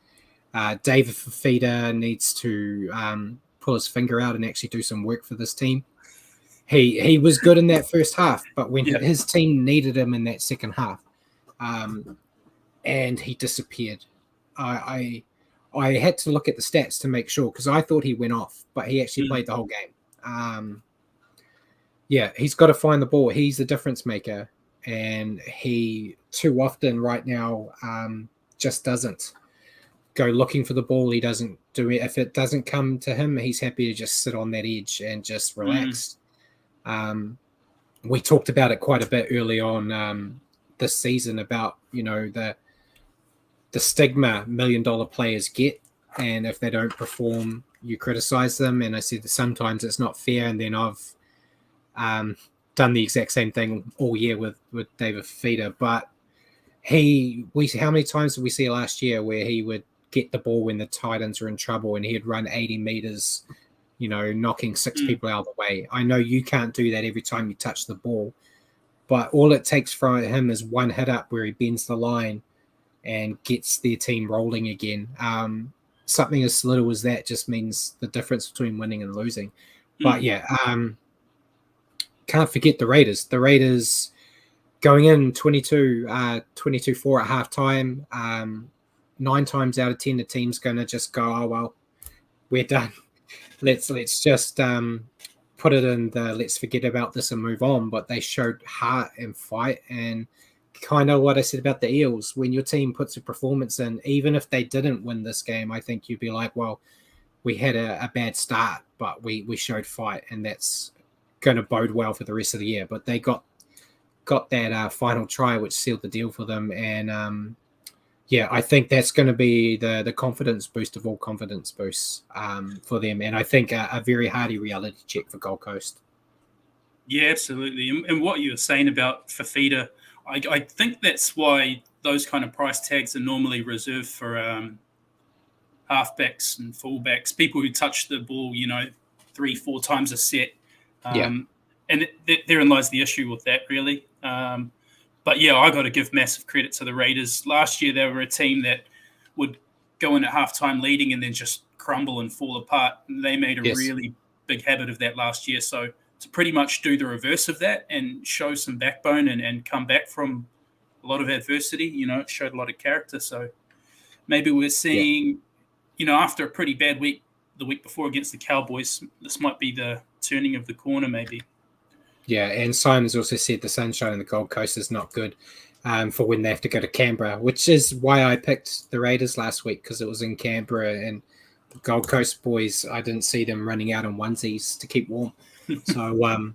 David Fafita needs to pull his finger out and actually do some work for this team. He was good in that first half, but when his team needed him in that second half, and he disappeared. I had to look at the stats to make sure, because I thought he went off, but he actually played the whole game. He's got to find the ball. He's the difference maker, and he too often right now just doesn't go looking for the ball. He doesn't do it. If it doesn't come to him, he's happy to just sit on that edge and just relax. We talked about it quite a bit early on this season about, the stigma $1 million players get, and if they don't perform, you criticize them. And I said that sometimes it's not fair, and then I've done the exact same thing all year with David Fifita. But how many times did we see last year where he would get the ball when the Titans were in trouble, and he'd run 80 meters, knocking 6 people out of the way? I know you can't do that every time you touch the ball, but all it takes from him is one hit up where he bends the line and gets their team rolling again. Something as little as that just means the difference between winning and losing. But can't forget the Raiders. The Raiders going in 22-4 at halftime. 9 times out of 10, the team's going to just go, oh, well, we're done. Let's just put it in the let's forget about this and move on. But they showed heart and fight, and kind of what I said about the Eels. When your team puts a performance in, even if they didn't win this game, I think you'd be like, well, we had a bad start, but we showed fight, and that's going to bode well for the rest of the year. But they got that final try, which sealed the deal for them. And I think that's going to be the confidence boost of all confidence boosts for them. And I think a very hearty reality check for Gold Coast. Yeah, absolutely. And what you were saying about Fifita, I think that's why those kind of price tags are normally reserved for halfbacks and fullbacks, people who touch the ball, 3-4 times a set. And therein lies the issue with that, really. But yeah, I got to give massive credit to the Raiders. Last year, they were a team that would go in at halftime leading and then just crumble and fall apart. And they made a really big habit of that last year. So to pretty much do the reverse of that and show some backbone and come back from a lot of adversity, it showed a lot of character. So maybe we're seeing, after a pretty bad week the week before against the Cowboys, this might be the turning of the corner maybe. Yeah, and Simon's also said the sunshine on the Gold Coast is not good for when they have to go to Canberra, which is why I picked the Raiders last week, because it was in Canberra, and the Gold Coast boys, I didn't see them running out in onesies to keep warm. So,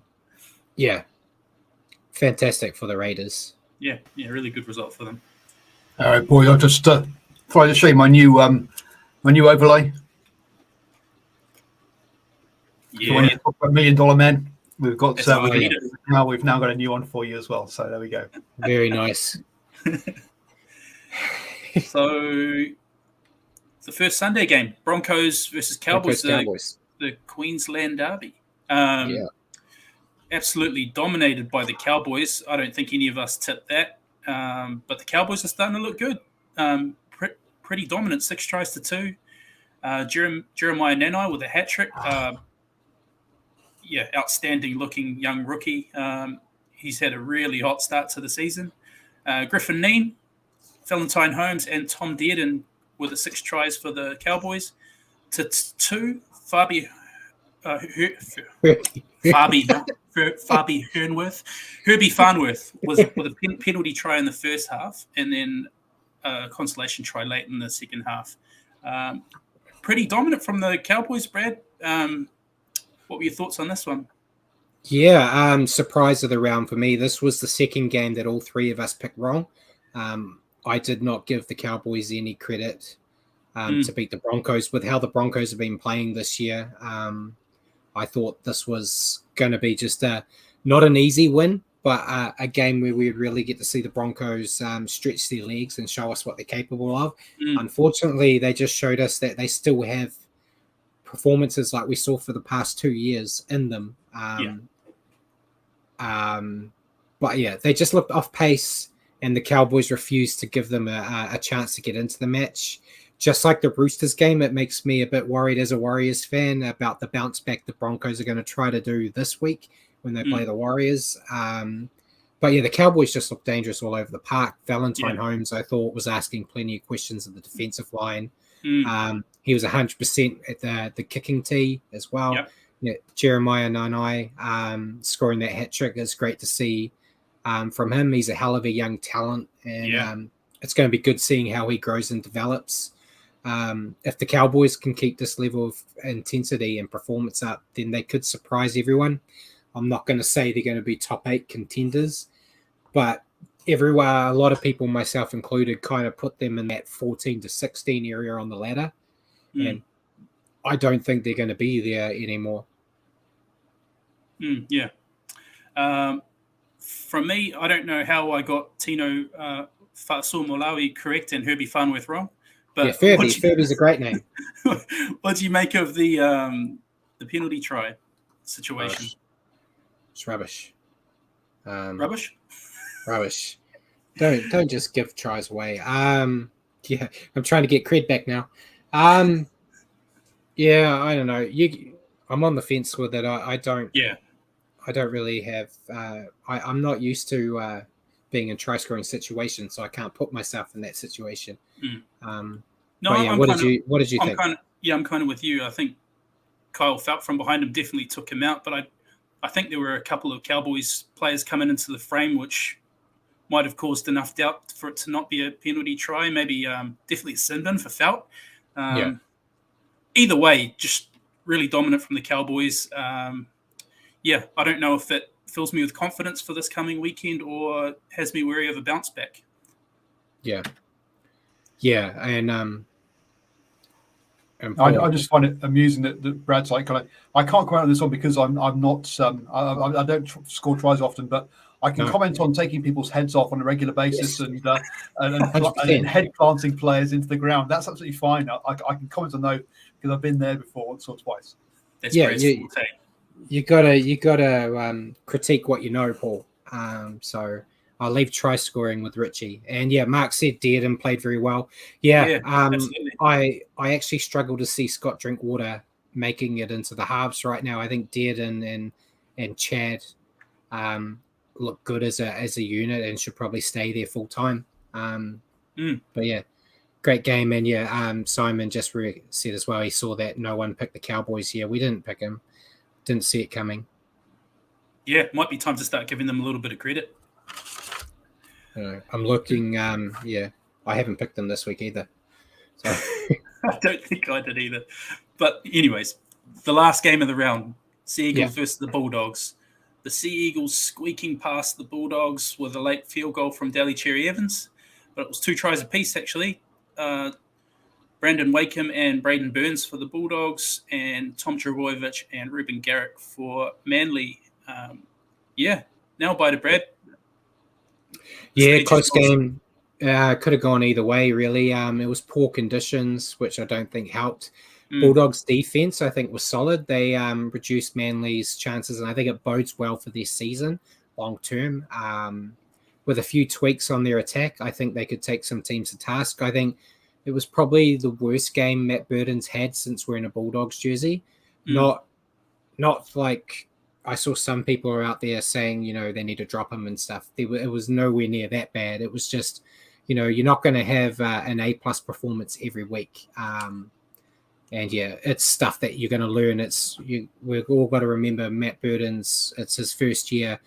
fantastic for the Raiders. Yeah, really good result for them. All right, boys, I'll just try to show you my new overlay. Yeah. So when you talk about $1 Million Man, we've got we've now got a new one for you as well. So there we go. Very nice. So the first Sunday game, Broncos versus Cowboys, the Queensland Derby. Absolutely dominated by the Cowboys. I don't think any of us tipped that, but the Cowboys are starting to look good. Pretty dominant, 6 tries to 2. Jeremiah Nanai with a hat trick. Outstanding looking young rookie. He's had a really hot start to the season. Griffin Neame, Valentine Holmes, and Tom Dearden were the 6 tries for the Cowboys. To 2, Herbie Farnworth was with a penalty try in the first half, and then a consolation try late in the second half. Pretty dominant from the Cowboys, Brad. What were your thoughts on this one? Yeah, surprise of the round for me. This was the second game that all 3 of us picked wrong. I did not give the Cowboys any credit to beat the Broncos. With how the Broncos have been playing this year, I thought this was going to be just not an easy win, but a game where we would really get to see the Broncos stretch their legs and show us what they're capable of. Unfortunately, they just showed us that they still have performances like we saw for the past 2 years in them. But they just looked off pace, and the Cowboys refused to give them a chance to get into the match. just like the Roosters game, it makes me a bit worried as a Warriors fan about the bounce back the Broncos are going to try to do this week when they play the Warriors. But yeah, the Cowboys just look dangerous all over the park. Valentine Holmes, I thought, was asking plenty of questions of the defensive line. He was 100% at the kicking tee as well. Yep. Yeah, Jeremiah Nanai scoring that hat trick is great to see from him. He's a hell of a young talent, and it's going to be good seeing how he grows and develops. If the Cowboys can keep this level of intensity and performance up, then they could surprise everyone. I'm not going to say they're going to be top 8 contenders, but everywhere, a lot of people, myself included, kind of put them in that 14 to 16 area on the ladder. And I don't think they're going to be there anymore. From me, I don't know how I got Tino Fa'asuamolaui correct and Herbie Farnworth wrong. But Furby's a great name. What do you make of the penalty try situation? It's rubbish. Rubbish? Rubbish. Don't just give tries away. I'm trying to get cred back now. Yeah, I don't know. I'm on the fence with it. I don't really have. I'm not used to being in try scoring situations, so I can't put myself in that situation. What did you think? I'm kind of with you. I think Kyle Felt from behind him definitely took him out, but I think there were a couple of Cowboys players coming into the frame which might have caused enough doubt for it to not be a penalty try. Maybe definitely a sin bin for Felt. Either way, just really dominant from the Cowboys. I don't know if it fills me with confidence for this coming weekend or has me wary of a bounce back. Yeah, and I just find it amusing that Brad's like, I can't comment on this one because I'm not I don't score tries often, but I can comment on taking people's heads off on a regular basis and head planting players into the ground. That's absolutely fine. I can comment on those because I've been there before once or twice. That's you gotta critique what you know, Paul. So I'll leave try scoring with Richie. And Mark said Dearden played very well. I actually struggle to see Scott Drinkwater making it into the halves right now. I think Dearden and Chad look good as a unit and should probably stay there full time. But great game. And Simon just said as well, he saw that no one picked the Cowboys here. We didn't pick him. Didn't see it coming. Yeah, might be time to start giving them a little bit of credit. I'm looking. I haven't picked them this week either. So. I don't think I did either. But anyways, the last game of the round, Sea Eagles versus the Bulldogs. The Sea Eagles squeaking past the Bulldogs with a late field goal from Daly Cherry Evans, but it was 2 tries apiece actually. Brandon Wakeham and Braden Burns for the Bulldogs, and Tom Trbojevic and Ruben Garrick for Manly. Now bye to Brad. Close game. Could have gone either way, really. It was poor conditions, which I don't think helped. Bulldogs' defense, I think, was solid. They reduced Manly's chances, and I think it bodes well for their season long term. With a few tweaks on their attack, I think they could take some teams to task. I think it was probably the worst game Matt Burton's had since wearing a Bulldogs jersey. Not like I saw some people are out there saying, they need to drop him and stuff. It was nowhere near that bad. It was just, you're not going to have an A+ performance every week. It's stuff that you're going to learn. We've all got to remember Matt Burton's, it's his first year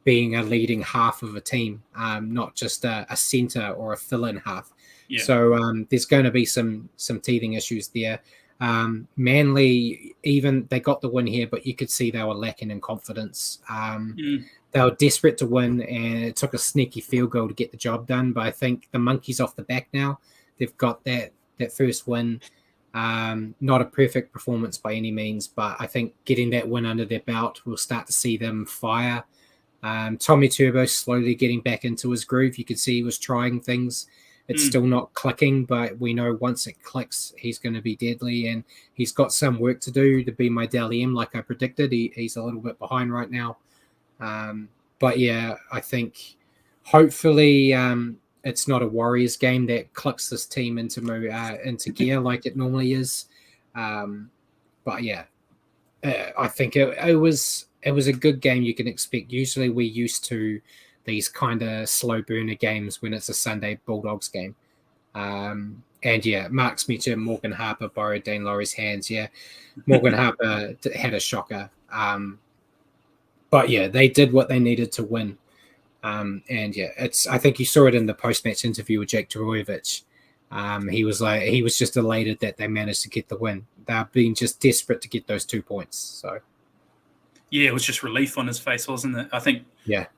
being a leading half of a team, not just a center or a fill-in half. So there's going to be some teething issues there. Manly, even they got the win here, but you could see they were lacking in confidence. They were desperate to win, and it took a sneaky field goal to get the job done. But I think the monkey's off the back now. They've got that first win. Not a perfect performance by any means, but I think getting that win under their belt, we'll start to see them fire. Tommy Turbo slowly getting back into his groove. You could see he was trying things. It's still not clicking, but we know once it clicks, he's going to be deadly, and he's got some work to do to be my Dally M like I predicted. He's a little bit behind right now. I think hopefully it's not a Warriors game that clicks this team into gear like it normally is. But yeah, I think it was a good game you can expect. Usually we're used to these kind of slow burner games when it's a Sunday Bulldogs game. And yeah, Mark's mentioned Morgan Harper borrowed Dane Laurie's hands. Yeah, Morgan Harper had a shocker. But yeah, they did what they needed to win. And yeah, I think you saw it in the post-match interview with Jake Dorovic. He was just elated that they managed to get the win. They're being just desperate to get those 2 points. So yeah, it was just relief on his face, wasn't it? I think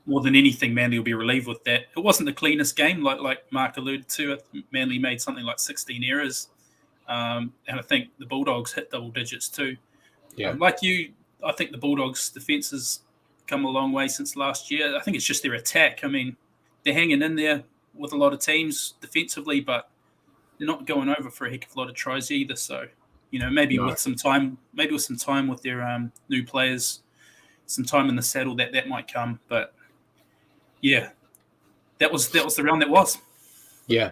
more than anything, Manly will be relieved with that. It wasn't the cleanest game, like Mark alluded to. Manly made something like 16 errors. And I think the Bulldogs hit double digits too. Yeah. I think the Bulldogs' defence has come a long way since last year. I think it's just their attack. I mean, they're hanging in there with a lot of teams defensively, but they're not going over for a heck of a lot of tries either. So, maybe with some time with their new players, some time in the saddle, that might come. But yeah, that was the round that was. Yeah.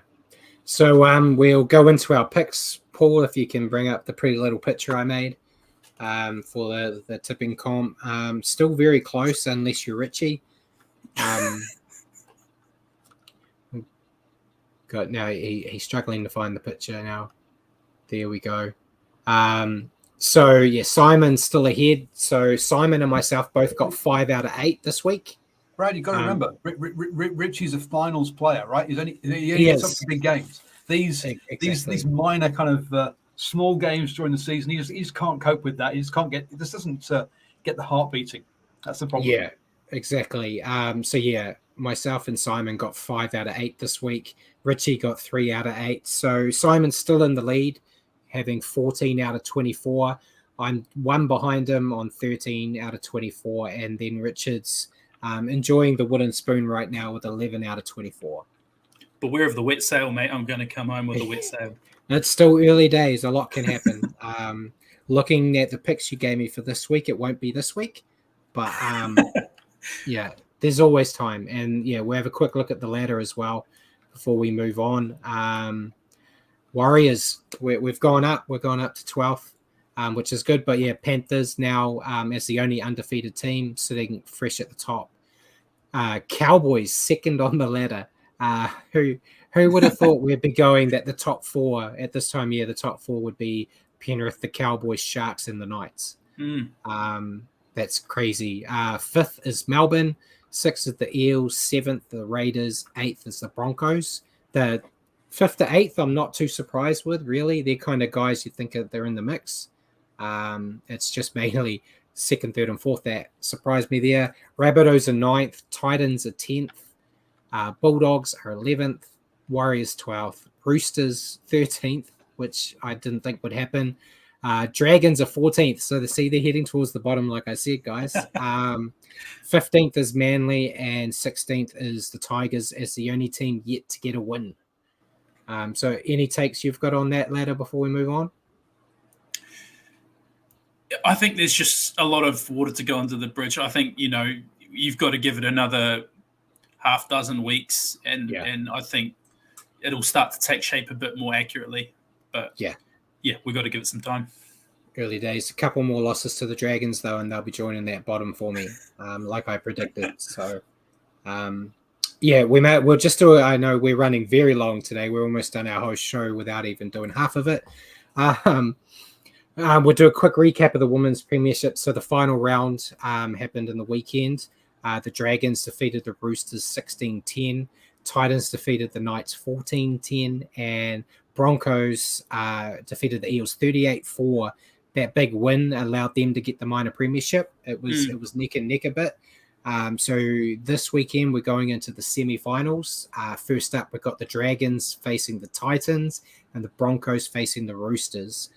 So we'll go into our picks. Paul, if you can bring up the pretty little picture I made for the tipping comp. Still very close unless you're Richie. Got now he's struggling to find the picture now. There we go. So yeah, Simon's still ahead. So Simon and myself both got 5 out of 8 this week. Brad, you've got to remember, Richie's a finals player, right? He only gets up to big games. These minor kind of small games during the season, he just can't cope with that. He just can't this doesn't get the heart beating. That's the problem. Yeah, exactly. So yeah, myself and Simon got 5 out of 8 this week. Richie got 3 out of 8. So Simon's still in the lead, having 14 out of 24. I'm 1 behind him on 13 out of 24, and then Richard's enjoying the wooden spoon right now with 11 out of 24. Beware of the wet sail, mate. I'm going to come home with a wet sail. It's still early days. A lot can happen. Looking at the picks you gave me for this week, it won't be this week. But yeah, there's always time. And yeah, we'll have a quick look at the ladder as well before we move on. Warriors, we've gone up. We're going up to 12th, which is good. But yeah, Panthers now as the only undefeated team sitting fresh at the top. Cowboys second on the ladder. Who would have thought we'd be going that the top 4 at this time of year, the top 4 would be Penrith, the Cowboys, Sharks, and the Knights. That's crazy. 5th is Melbourne, 6th is the Eels, 7th the Raiders, 8th is the Broncos. The 5th to 8th I'm not too surprised with, really. They're kind of guys you think they're in the mix. It's just mainly 2nd, 3rd, and 4th that surprised me there. Rabbitohs are 9th, Titans are 10th. Bulldogs are 11th, Warriors 12th, Roosters 13th, which I didn't think would happen. Dragons are 14th, so they're heading towards the bottom, like I said, guys. 15th is Manly, and 16th is the Tigers as the only team yet to get a win. So any takes you've got on that ladder before we move on? I think there's just a lot of water to go under the bridge. I think, you've got to give it another half dozen weeks, and I think it'll start to take shape a bit more accurately. But yeah, we've got to give it some time. Early days. A couple more losses to the Dragons, though, and they'll be joining that bottom for me, like I predicted. So, we'll just do it. I know we're running very long today. We're almost done our whole show without even doing half of it. We'll do a quick recap of the Women's Premiership. So the final round happened in the weekend. The Dragons defeated the Roosters 16-10. Titans defeated the Knights 14-10. And Broncos defeated the Eels 38-4. That big win allowed them to get the minor premiership. It was neck and neck a bit. So this weekend we're going into the semi-finals. First up, we've got the Dragons facing the Titans and the Broncos facing the Roosters.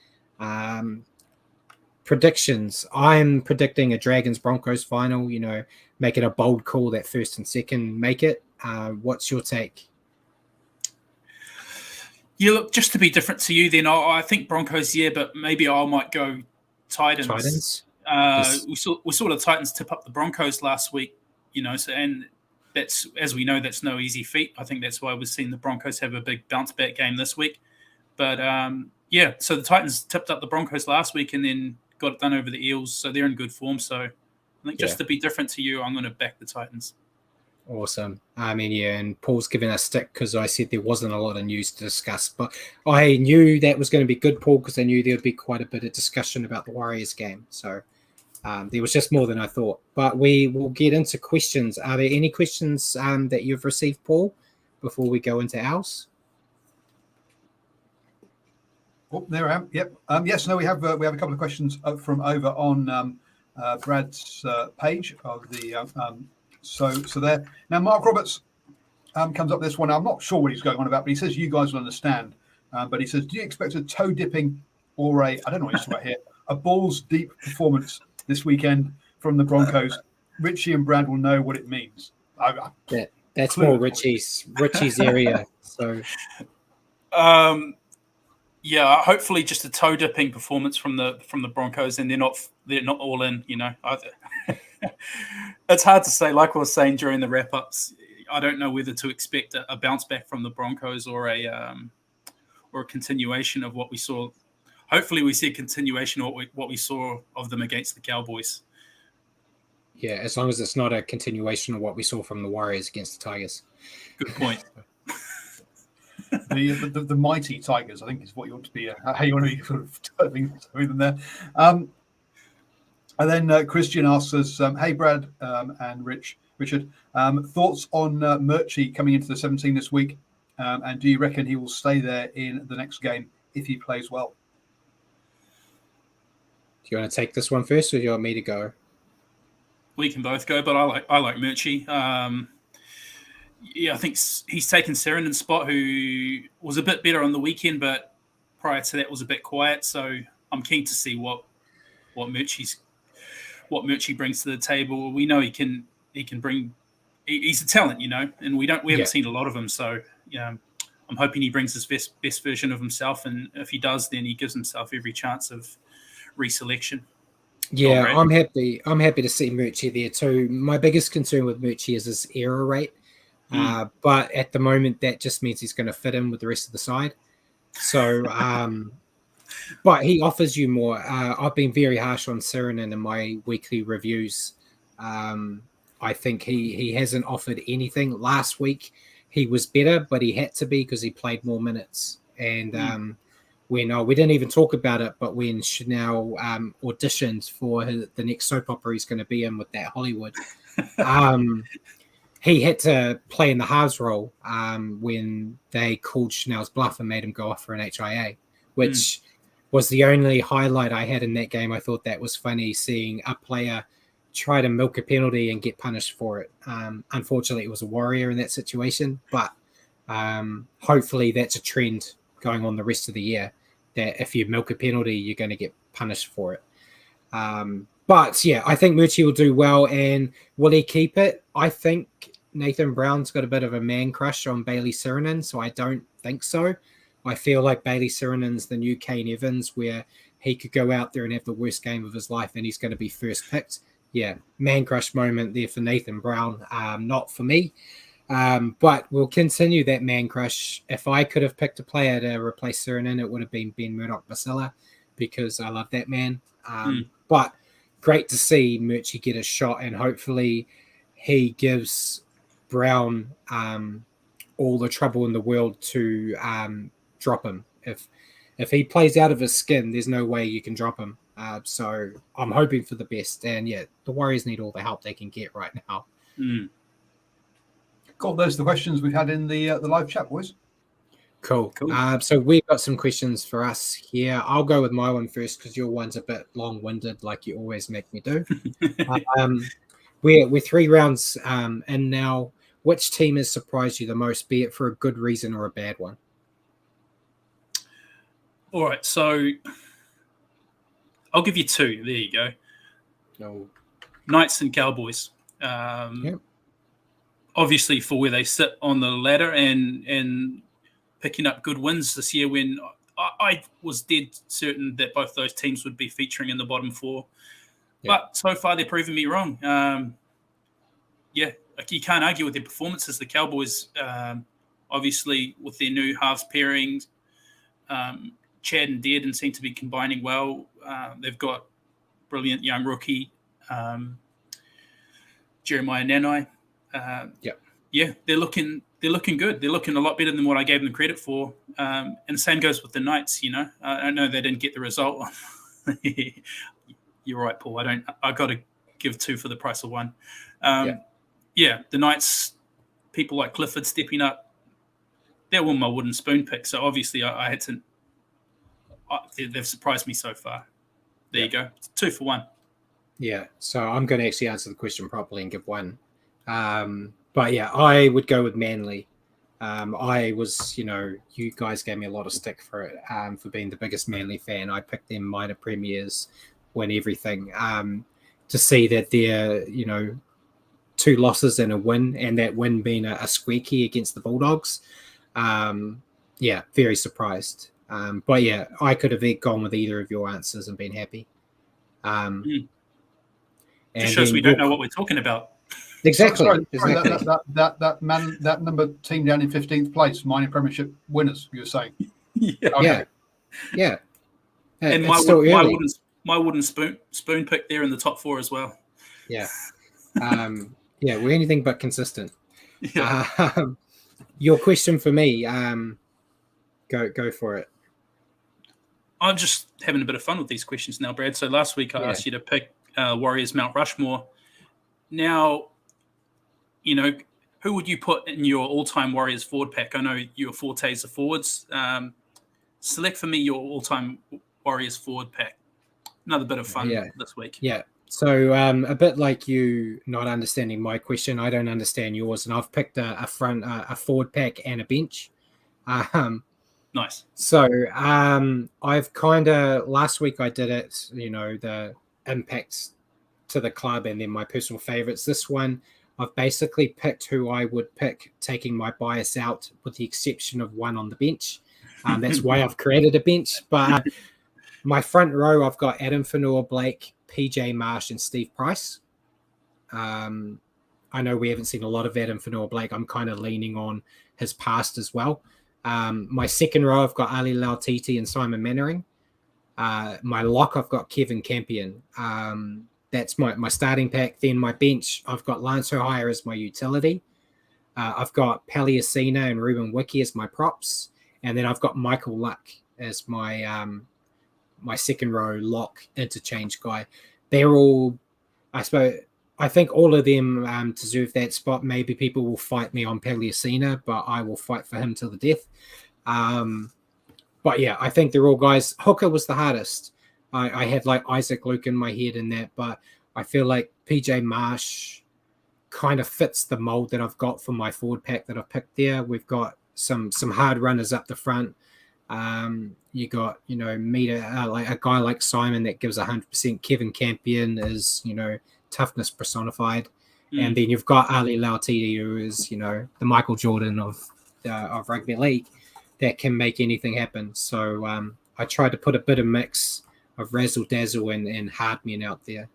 Predictions. I'm predicting a Dragons-Broncos final, make it a bold call that first and second make it. What's your take? Yeah, look, just to be different to you then, I think Broncos, but maybe I might go Titans. Yes. We saw the Titans tip up the Broncos last week, and that's, as we know, that's no easy feat. I think that's why we've seen the Broncos have a big bounce back game this week. But so the Titans tipped up the Broncos last week and then got it done over the Eels, so they're in good form. So I think just to be different to you, I'm going to back the Titans. Awesome. I mean, and Paul's giving a stick because I said there wasn't a lot of news to discuss, but I knew that was going to be good, Paul, because I knew there would be quite a bit of discussion about the Warriors game. So there was just more than I thought. But we will get into questions. Are there any questions that you've received, Paul, before we go into ours? Oh, there I am. Yep. Yes. No. We have a couple of questions from over on Brad's page of the. So there. Now, Mark Roberts comes up with this one. I'm not sure what he's going on about, but he says you guys will understand. But he says, do you expect a toe dipping or I don't know what he's talking about here, a balls deep performance this weekend from the Broncos? Richie and Brad will know what it means. That's more Richie's area. So. Yeah, hopefully just a toe dipping performance from the Broncos, and they're not all in. It's hard to say. Like I was saying during the wrap ups, I don't know whether to expect a bounce back from the Broncos or a continuation of what we saw. Hopefully, we see a continuation of what we saw of them against the Cowboys. Yeah, as long as it's not a continuation of what we saw from the Warriors against the Tigers. Good point. The mighty Tigers, I think, is what you want to be. How you want to be sort of something there. And then Christian asks us, "Hey Brad and Richard, thoughts on Murchie coming into the 17 this week, and do you reckon he will stay there in the next game if he plays well?" Do you want to take this one first, or do you want me to go? We can both go, but I like Murchie. I think he's taken Serenden's spot, who was a bit better on the weekend, but prior to that was a bit quiet. So I'm keen to see what Murchie brings to the table. We know he can bring. He's a talent, and we haven't seen a lot of him. So I'm hoping he brings his best version of himself, and if he does, then he gives himself every chance of reselection. Yeah, I'm happy to see Murchie there too. My biggest concern with Murchie is his error rate. But at the moment, that just means he's going to fit in with the rest of the side. So, but he offers you more. I've been very harsh on Sirenen in my weekly reviews. I think he hasn't offered anything. Last week, he was better, but he had to be because he played more minutes. And when we didn't even talk about it, but when Chanel auditioned for the next soap opera he's going to be in with that Hollywood, he had to play in the halves role when they called Chanel's bluff and made him go off for an HIA, which was the only highlight I had in that game. I thought that was funny, seeing a player try to milk a penalty and get punished for it. Unfortunately, it was a Warrior in that situation, but hopefully that's a trend going on the rest of the year, that if you milk a penalty, you're going to get punished for it. But yeah, I think Murchie will do well. And will he keep it? I think Nathan Brown's got a bit of a man crush on Bailey Sirenen, so I don't think so. I feel like Bailey Sirenen's the new Kane Evans, where he could go out there and have the worst game of his life and he's going to be first picked. Yeah, man crush moment there for Nathan Brown, not for me. But we'll continue that man crush. If I could have picked a player to replace Sirenen, it would have been Ben Murdoch-Basila, because I love that man. But great to see Murchie get a shot, and hopefully he gives Brown all the trouble in the world to drop him. If he plays out of his skin, there's no way you can drop him. So I'm hoping for the best. And yeah, the Warriors need all the help they can get right now. Cool. Those are the questions we've had in the live chat, boys. Cool. So we've got some questions for us here. I'll go with my one first because your one's a bit long-winded, like you always make me do. We're 3 rounds in now. Which team has surprised you the most, be it for a good reason or a bad one? All right, so I'll give you 2. There you go. No. Knights and Cowboys. Yep. Obviously, for where they sit on the ladder and picking up good wins this year, when I was dead certain that both those teams would be featuring in the bottom 4. Yep. But so far, they're proving me wrong. like you can't argue with their performances. The Cowboys, obviously, with their new halves pairings, Chad and Dearden seem to be combining well. They've got brilliant young rookie Jeremiah Nanai. Yeah, they're looking good. They're looking a lot better than what I gave them credit for. And the same goes with the Knights. I know they didn't get the result. You're right, Paul. I got to give 2 for the price of 1. The Knights, people like Clifford stepping up. They were my wooden spoon pick. So obviously, I had to. They've surprised me so far. There you go. 2 for 1. Yeah. So I'm going to actually answer the question properly and give 1. But yeah, I would go with Manly. I was, you guys gave me a lot of stick for it, for being the biggest Manly fan. I picked them minor premiers, win everything. To see that they're, 2 losses and a win, and that win being a squeaky against the Bulldogs. Very surprised. But yeah, I could have gone with either of your answers and been happy. Just shows we don't know what we're talking about. Exactly. Sorry, exactly. That number team down in 15th place, minor Premiership winners. You were saying, yeah. And my wooden spoon pick there in the top 4 as well. Yeah, we're anything but consistent. Yeah. Your question for me, go for it. I'm just having a bit of fun with these questions now, Brad. So last week I asked you to pick Warriors Mount Rushmore. Now, who would you put in your all-time Warriors forward pack? I know your fortes are forwards. Select for me your all-time Warriors forward pack. Another bit of fun this week. Yeah. So a bit like you not understanding my question, I don't understand yours, and I've picked a forward pack and a bench. Nice. So I've last week I did it, the impact to the club and then my personal favorites. This one, I've basically picked who I would pick, taking my bias out with the exception of one on the bench. That's why I've created a bench. But my front row, I've got Adam Fanua-Blake, PJ Marsh, and Steve Price. I know we haven't seen a lot of Adam Fanua-Blake. I'm kind of leaning on his past as well. My second row, I've got Ali Lautiti and Simon Mannering. My lock, I've got Kevin Campion. That's my starting pack. Then my bench, I've got Lance O'Hire as my utility. I've got Paliasina and Ruben Wiki as my props. And then I've got Michael Luck as my my second row lock interchange guy. They're all, I think all of them deserve that spot. Maybe people will fight me on Paliasina, but I will fight for him till the death. But yeah, I think they're all guys. Hooker was the hardest. I had like Isaac Luke in my head and that, but I feel like PJ Marsh kind of fits the mold that I've got for my forward pack that I've picked there. We've got some hard runners up the front. You got, like a guy like Simon that gives 100%. Kevin Campion is, toughness personified. And then you've got Ali Lautiti, who is, the Michael Jordan of rugby league that can make anything happen. So I tried to put a bit of mix of razzle dazzle and hard men out there.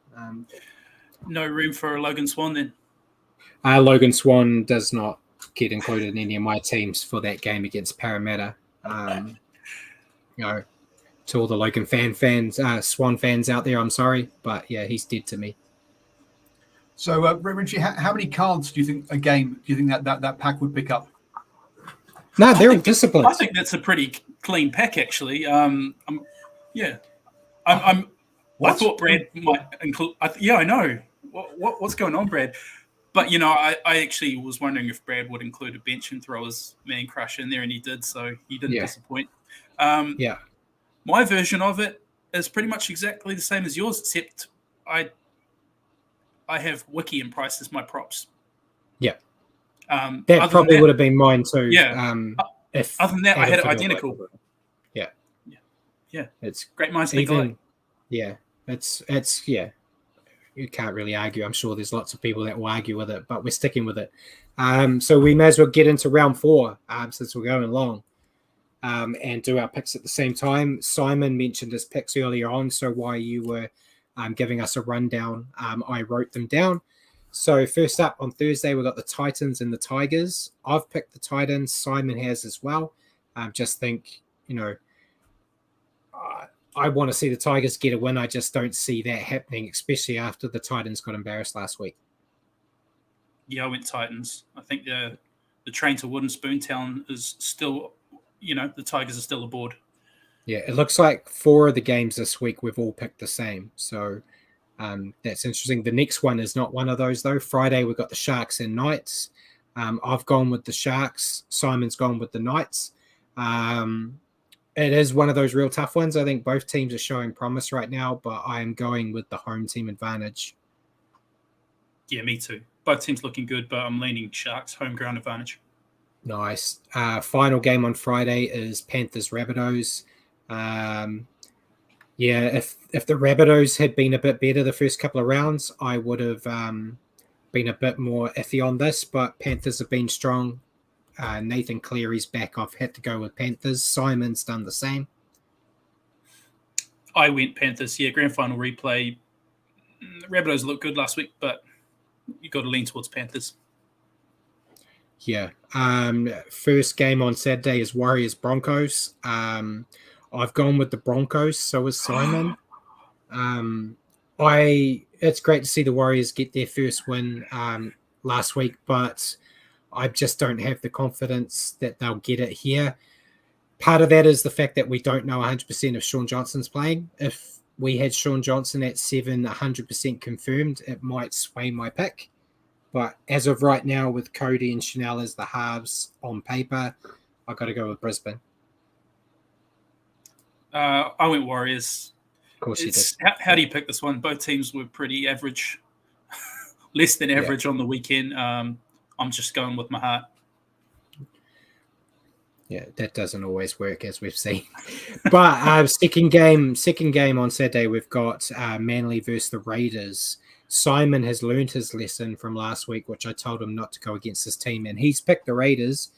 No room for Logan Swan then? Logan Swan does not get included in any of my teams for that game against Parramatta. To all the Logan fans, Swan fans out there, I'm sorry, but yeah, he's dead to me. So, Richie, how many cards do you think that pack would pick up? No, they're disciplined. I think that's a pretty clean pack, actually. I thought Brad might include. I know. What's going on, Brad? But I actually was wondering if Brad would include a bench and throw his man crush in there, and he did. So he didn't disappoint. My version of it is pretty much exactly the same as yours, except I have Wiki and Price as my props. Yeah. That probably would have been mine too. Yeah. Other than that, I had it identical. Yeah. It's great minds think alike. Yeah. It's you can't really argue. I'm sure there's lots of people that will argue with it, but we're sticking with it. So we may as well get into round 4 since we're going along and do our picks at the same time. Simon mentioned his picks earlier on, so while you were giving us a rundown, I wrote them down. So first up on Thursday, we've got the Titans and the Tigers. I've picked the Titans. Simon has as well. Just think, I want to see the Tigers get a win. I just don't see that happening, especially after the Titans got embarrassed last week. Yeah, I went Titans. I think the train to Wooden Spoontown is still, the Tigers are still aboard. Yeah, it looks like 4 of the games this week we've all picked the same. So that's interesting. The next one is not one of those, though. Friday, we've got the Sharks and Knights. I've gone with the Sharks. Simon's gone with the Knights. It is one of those real tough ones. I think both teams are showing promise right now, but I am going with the home team advantage. Yeah, me too. Both teams looking good, but I'm leaning Sharks, home ground advantage. Nice. Final game on Friday is Panthers Rabbitohs. If the Rabbitohs had been a bit better the first couple of rounds, I would have been a bit more iffy on this, but Panthers have been strong. Nathan Cleary's back. I've had to go with Panthers. Simon's done the same. I went Panthers. Yeah, grand final replay. The Rabbitohs looked good last week, but you got to lean towards Panthers. Yeah. First game on Saturday is Warriors Broncos. I've gone with the Broncos. So is Simon. It's great to see the Warriors get their first win last week, but I just don't have the confidence that they'll get it here. Part of that is the fact that we don't know 100% if Sean Johnson's playing. If we had Sean Johnson at 100% confirmed, it might sway my pick. But as of right now, with Cody and Chanel as the halves on paper, I've got to go with Brisbane. I went Warriors. Of course you did. How do you pick this one? Both teams were pretty average, less than average on the weekend. I'm just going with my heart. Yeah, that doesn't always work, as we've seen. But second game on Saturday, we've got Manly versus the Raiders. Simon has learned his lesson from last week, which I told him not to go against his team, and he's picked the Raiders.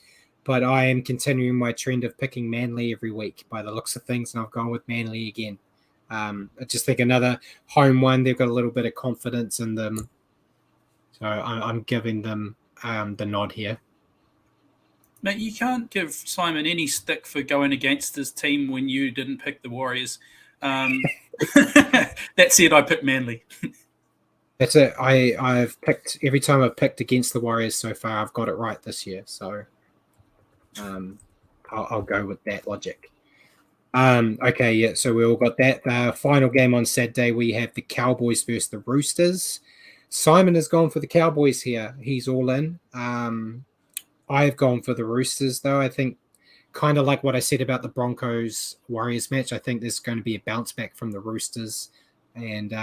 But I am continuing my trend of picking Manly every week by the looks of things, and I've gone with Manly again. I just think another home one. They've got a little bit of confidence in them, so I'm giving them the nod here. Mate, you can't give Simon any stick for going against his team when you didn't pick the Warriors. That said, I picked Manly. That's it. I've picked every time I've picked against the Warriors so far, I've got it right this year. So I'll go with that logic. Okay, yeah. So we all got that. Final game on Saturday, we have the Cowboys versus the Roosters. Simon has gone for the Cowboys here. He's all in. I've gone for the Roosters, though. I think kind of like what I said about the Broncos-Warriors match, I think there's going to be a bounce back from the Roosters, and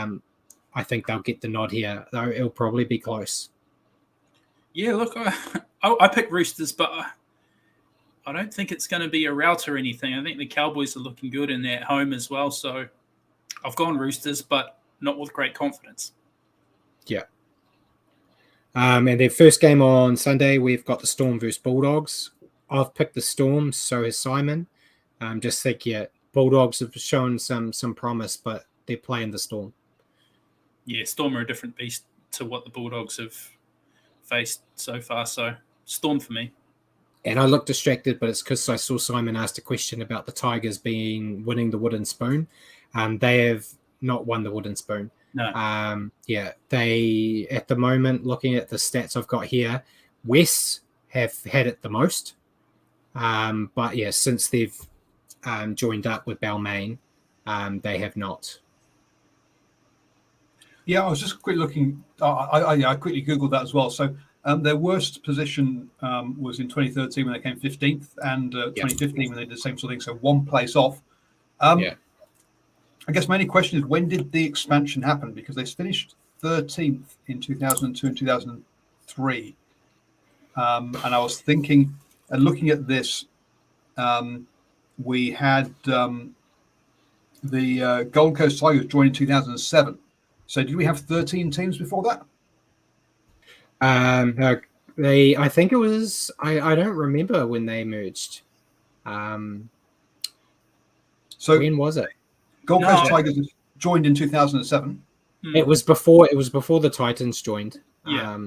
I think they'll get the nod here, though it'll probably be close. Yeah, look, I picked Roosters, but I don't think it's going to be a rout or anything. I think the Cowboys are looking good in their home as well, so I've gone Roosters, but not with great confidence. Yeah. And their first game on Sunday, we've got the Storm versus Bulldogs. I've picked the Storm, so has Simon. Just think, Bulldogs have shown some promise, but they're playing the Storm. Yeah, Storm are a different beast to what the Bulldogs have faced so far, so Storm for me. And I looked distracted, but it's because I saw Simon asked a question about the Tigers winning the wooden spoon. They have not won the wooden spoon. No. They, at the moment, looking at the stats I've got here, West have had it the most. But yeah, since they've joined up with Balmain, they have not. Yeah, I was just quickly looking. I quickly Googled that as well. So their worst position was in 2013 when they came 15th, and 2015 when they did the same sort of thing. So one place off. I guess my only question is, when did the expansion happen? Because they finished 13th in 2002 and 2003. And I was thinking, and looking at this, we had the Gold Coast Tigers joined in 2007. So did we have 13 teams before that? I think it was, I don't remember when they merged. So when was it? Gold Coast Tigers joined in 2007. It was before the Titans joined. Yeah.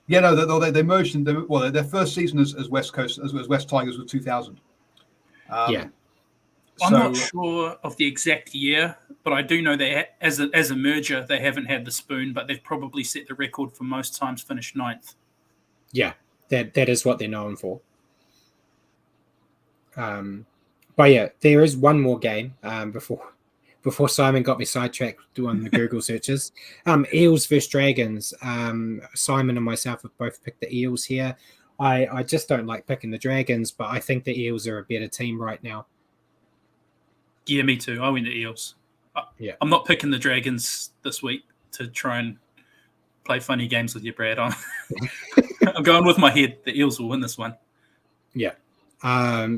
They merged in. Their first season as West Coast as West Tigers was 2000. I'm not sure of the exact year, but I do know they, as a merger, they haven't had the spoon, but they've probably set the record for most times finished 9th. Yeah, that is what they're known for. But yeah, there is one more game before Simon got me sidetracked doing the Google searches. Eels versus Dragons. Simon and myself have both picked the Eels here. I just don't like picking the Dragons, but I think the Eels are a better team right now. Yeah, me too. I went to Eels. Yeah. I'm not picking the Dragons this week to try and play funny games with you, Brad. I'm going with my head. The Eels will win this one. Yeah.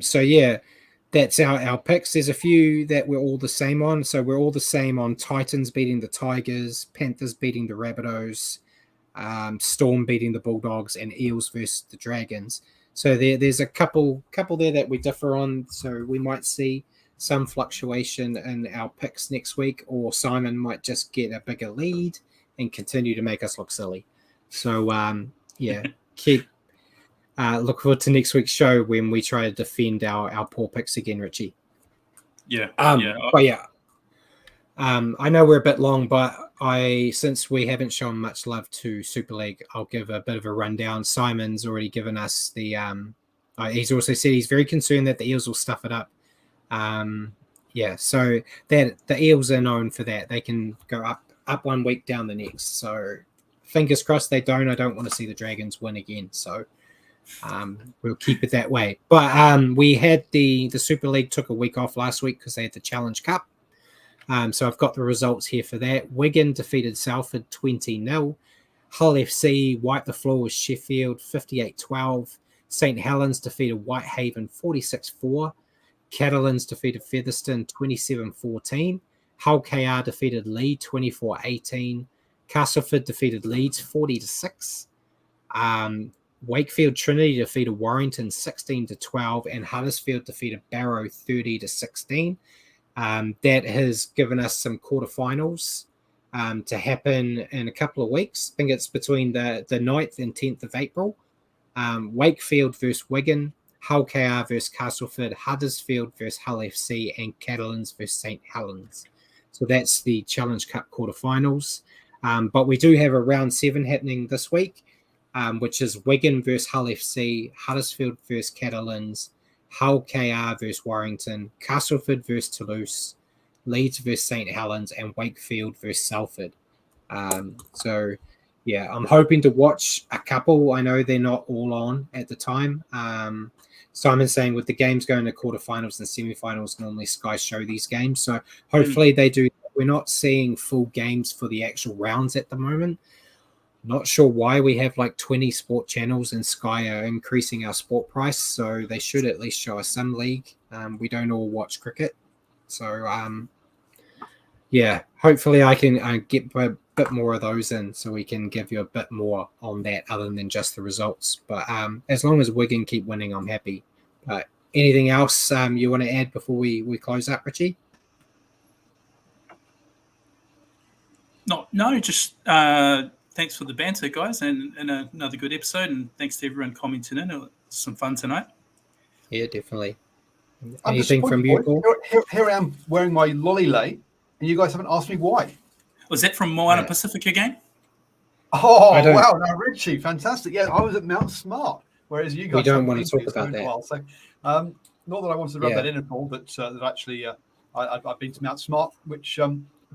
So yeah, that's our picks. There's a few that we're all the same on. So we're all the same on Titans beating the Tigers, Panthers beating the Rabbitohs, Storm beating the Bulldogs, and Eels versus the Dragons. So there's a couple there that we differ on. So we might see some fluctuation in our picks next week, or Simon might just get a bigger lead and continue to make us look silly. So keep look forward to next week's show when we try to defend our poor picks again, Richie. Yeah. But yeah, I know we're a bit long, but since we haven't shown much love to Super League, I'll give a bit of a rundown. Simon's already given us the he's also said he's very concerned that the Eels will stuff it up. So that the Eels are known for that. They can go up 1 week, down the next. So fingers crossed they don't. I don't want to see the Dragons win again. So we'll keep it that way. But we had the Super League took a week off last week because they had the Challenge Cup. So I've got the results here for that. Wigan defeated Salford 20-0. Hull FC wiped the floor with Sheffield 58-12. St Helens defeated Whitehaven 46-4. Catalans defeated Featherstone 27-14. Hull KR defeated Leigh 24-18. Castleford defeated Leeds 40-6. Wakefield Trinity defeated Warrington 16-12, and Huddersfield defeated Barrow 30-16. That has given us some quarterfinals to happen in a couple of weeks. I think it's between the 9th and 10th of April. Wakefield versus Wigan, Hull KR versus Castleford, Huddersfield versus Hull FC, and Catalans versus St Helens. So that's the Challenge Cup quarterfinals. But we do have a round 7 happening this week, which is Wigan versus Hull FC, Huddersfield versus Catalans, Hull KR versus Warrington, Castleford versus Toulouse, Leeds versus St Helens, and Wakefield versus Salford. So yeah, I'm hoping to watch a couple. I know they're not all on at the time. Simon's saying with the games going to quarterfinals and semifinals, normally Sky show these games. So hopefully they do. We're not seeing full games for the actual rounds at the moment. Not sure why we have like 20 sport channels and Sky are increasing our sport price. So they should at least show us some league. We don't all watch cricket. So hopefully I can get a bit more of those in so we can give you a bit more on that other than just the results. But as long as Wigan keep winning, I'm happy. But anything else you want to add before we close up, Richie? No, just thanks for the banter, guys, and another good episode. And thanks to everyone commenting in. It was some fun tonight. Yeah, definitely. Anything from you, Paul? Here I am wearing my lolly lay, and you guys haven't asked me why. Was that from Moana Pacifica game? Oh, wow. Now, Richie, fantastic. Yeah, I was at Mount Smart, whereas you guys... We don't want to talk about that. So, not that I wanted to rub that in at all, but that actually I've been to Mount Smart, which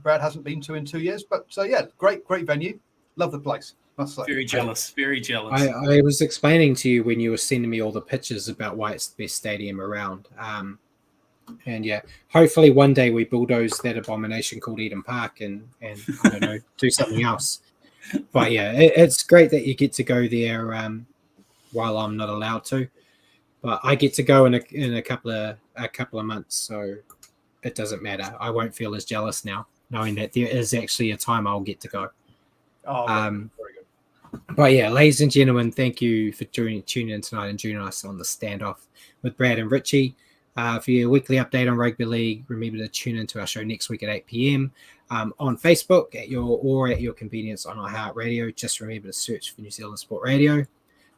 Brad hasn't been to in 2 years. But, great venue. Love the place, must say. Very jealous. I was explaining to you when you were sending me all the pictures about why it's the best stadium around. And yeah, hopefully one day we bulldoze that abomination called Eden Park and I don't know, do something else. But yeah, it's great that you get to go there while I'm not allowed to. But I get to go in a couple of months, so it doesn't matter. I won't feel as jealous now, knowing that there is actually a time I'll get to go. Oh, very good. But yeah, ladies and gentlemen, thank you for tuning in tonight and joining us on the standoff with Brad and Richie. For your weekly update on rugby league, remember to tune into our show next week at 8 p.m. On Facebook at your convenience on iHeartRadio. Just remember to search for New Zealand Sport Radio.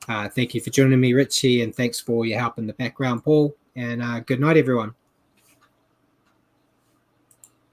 Thank you for joining me, Richie, and thanks for your help in the background, Paul. And good night, everyone.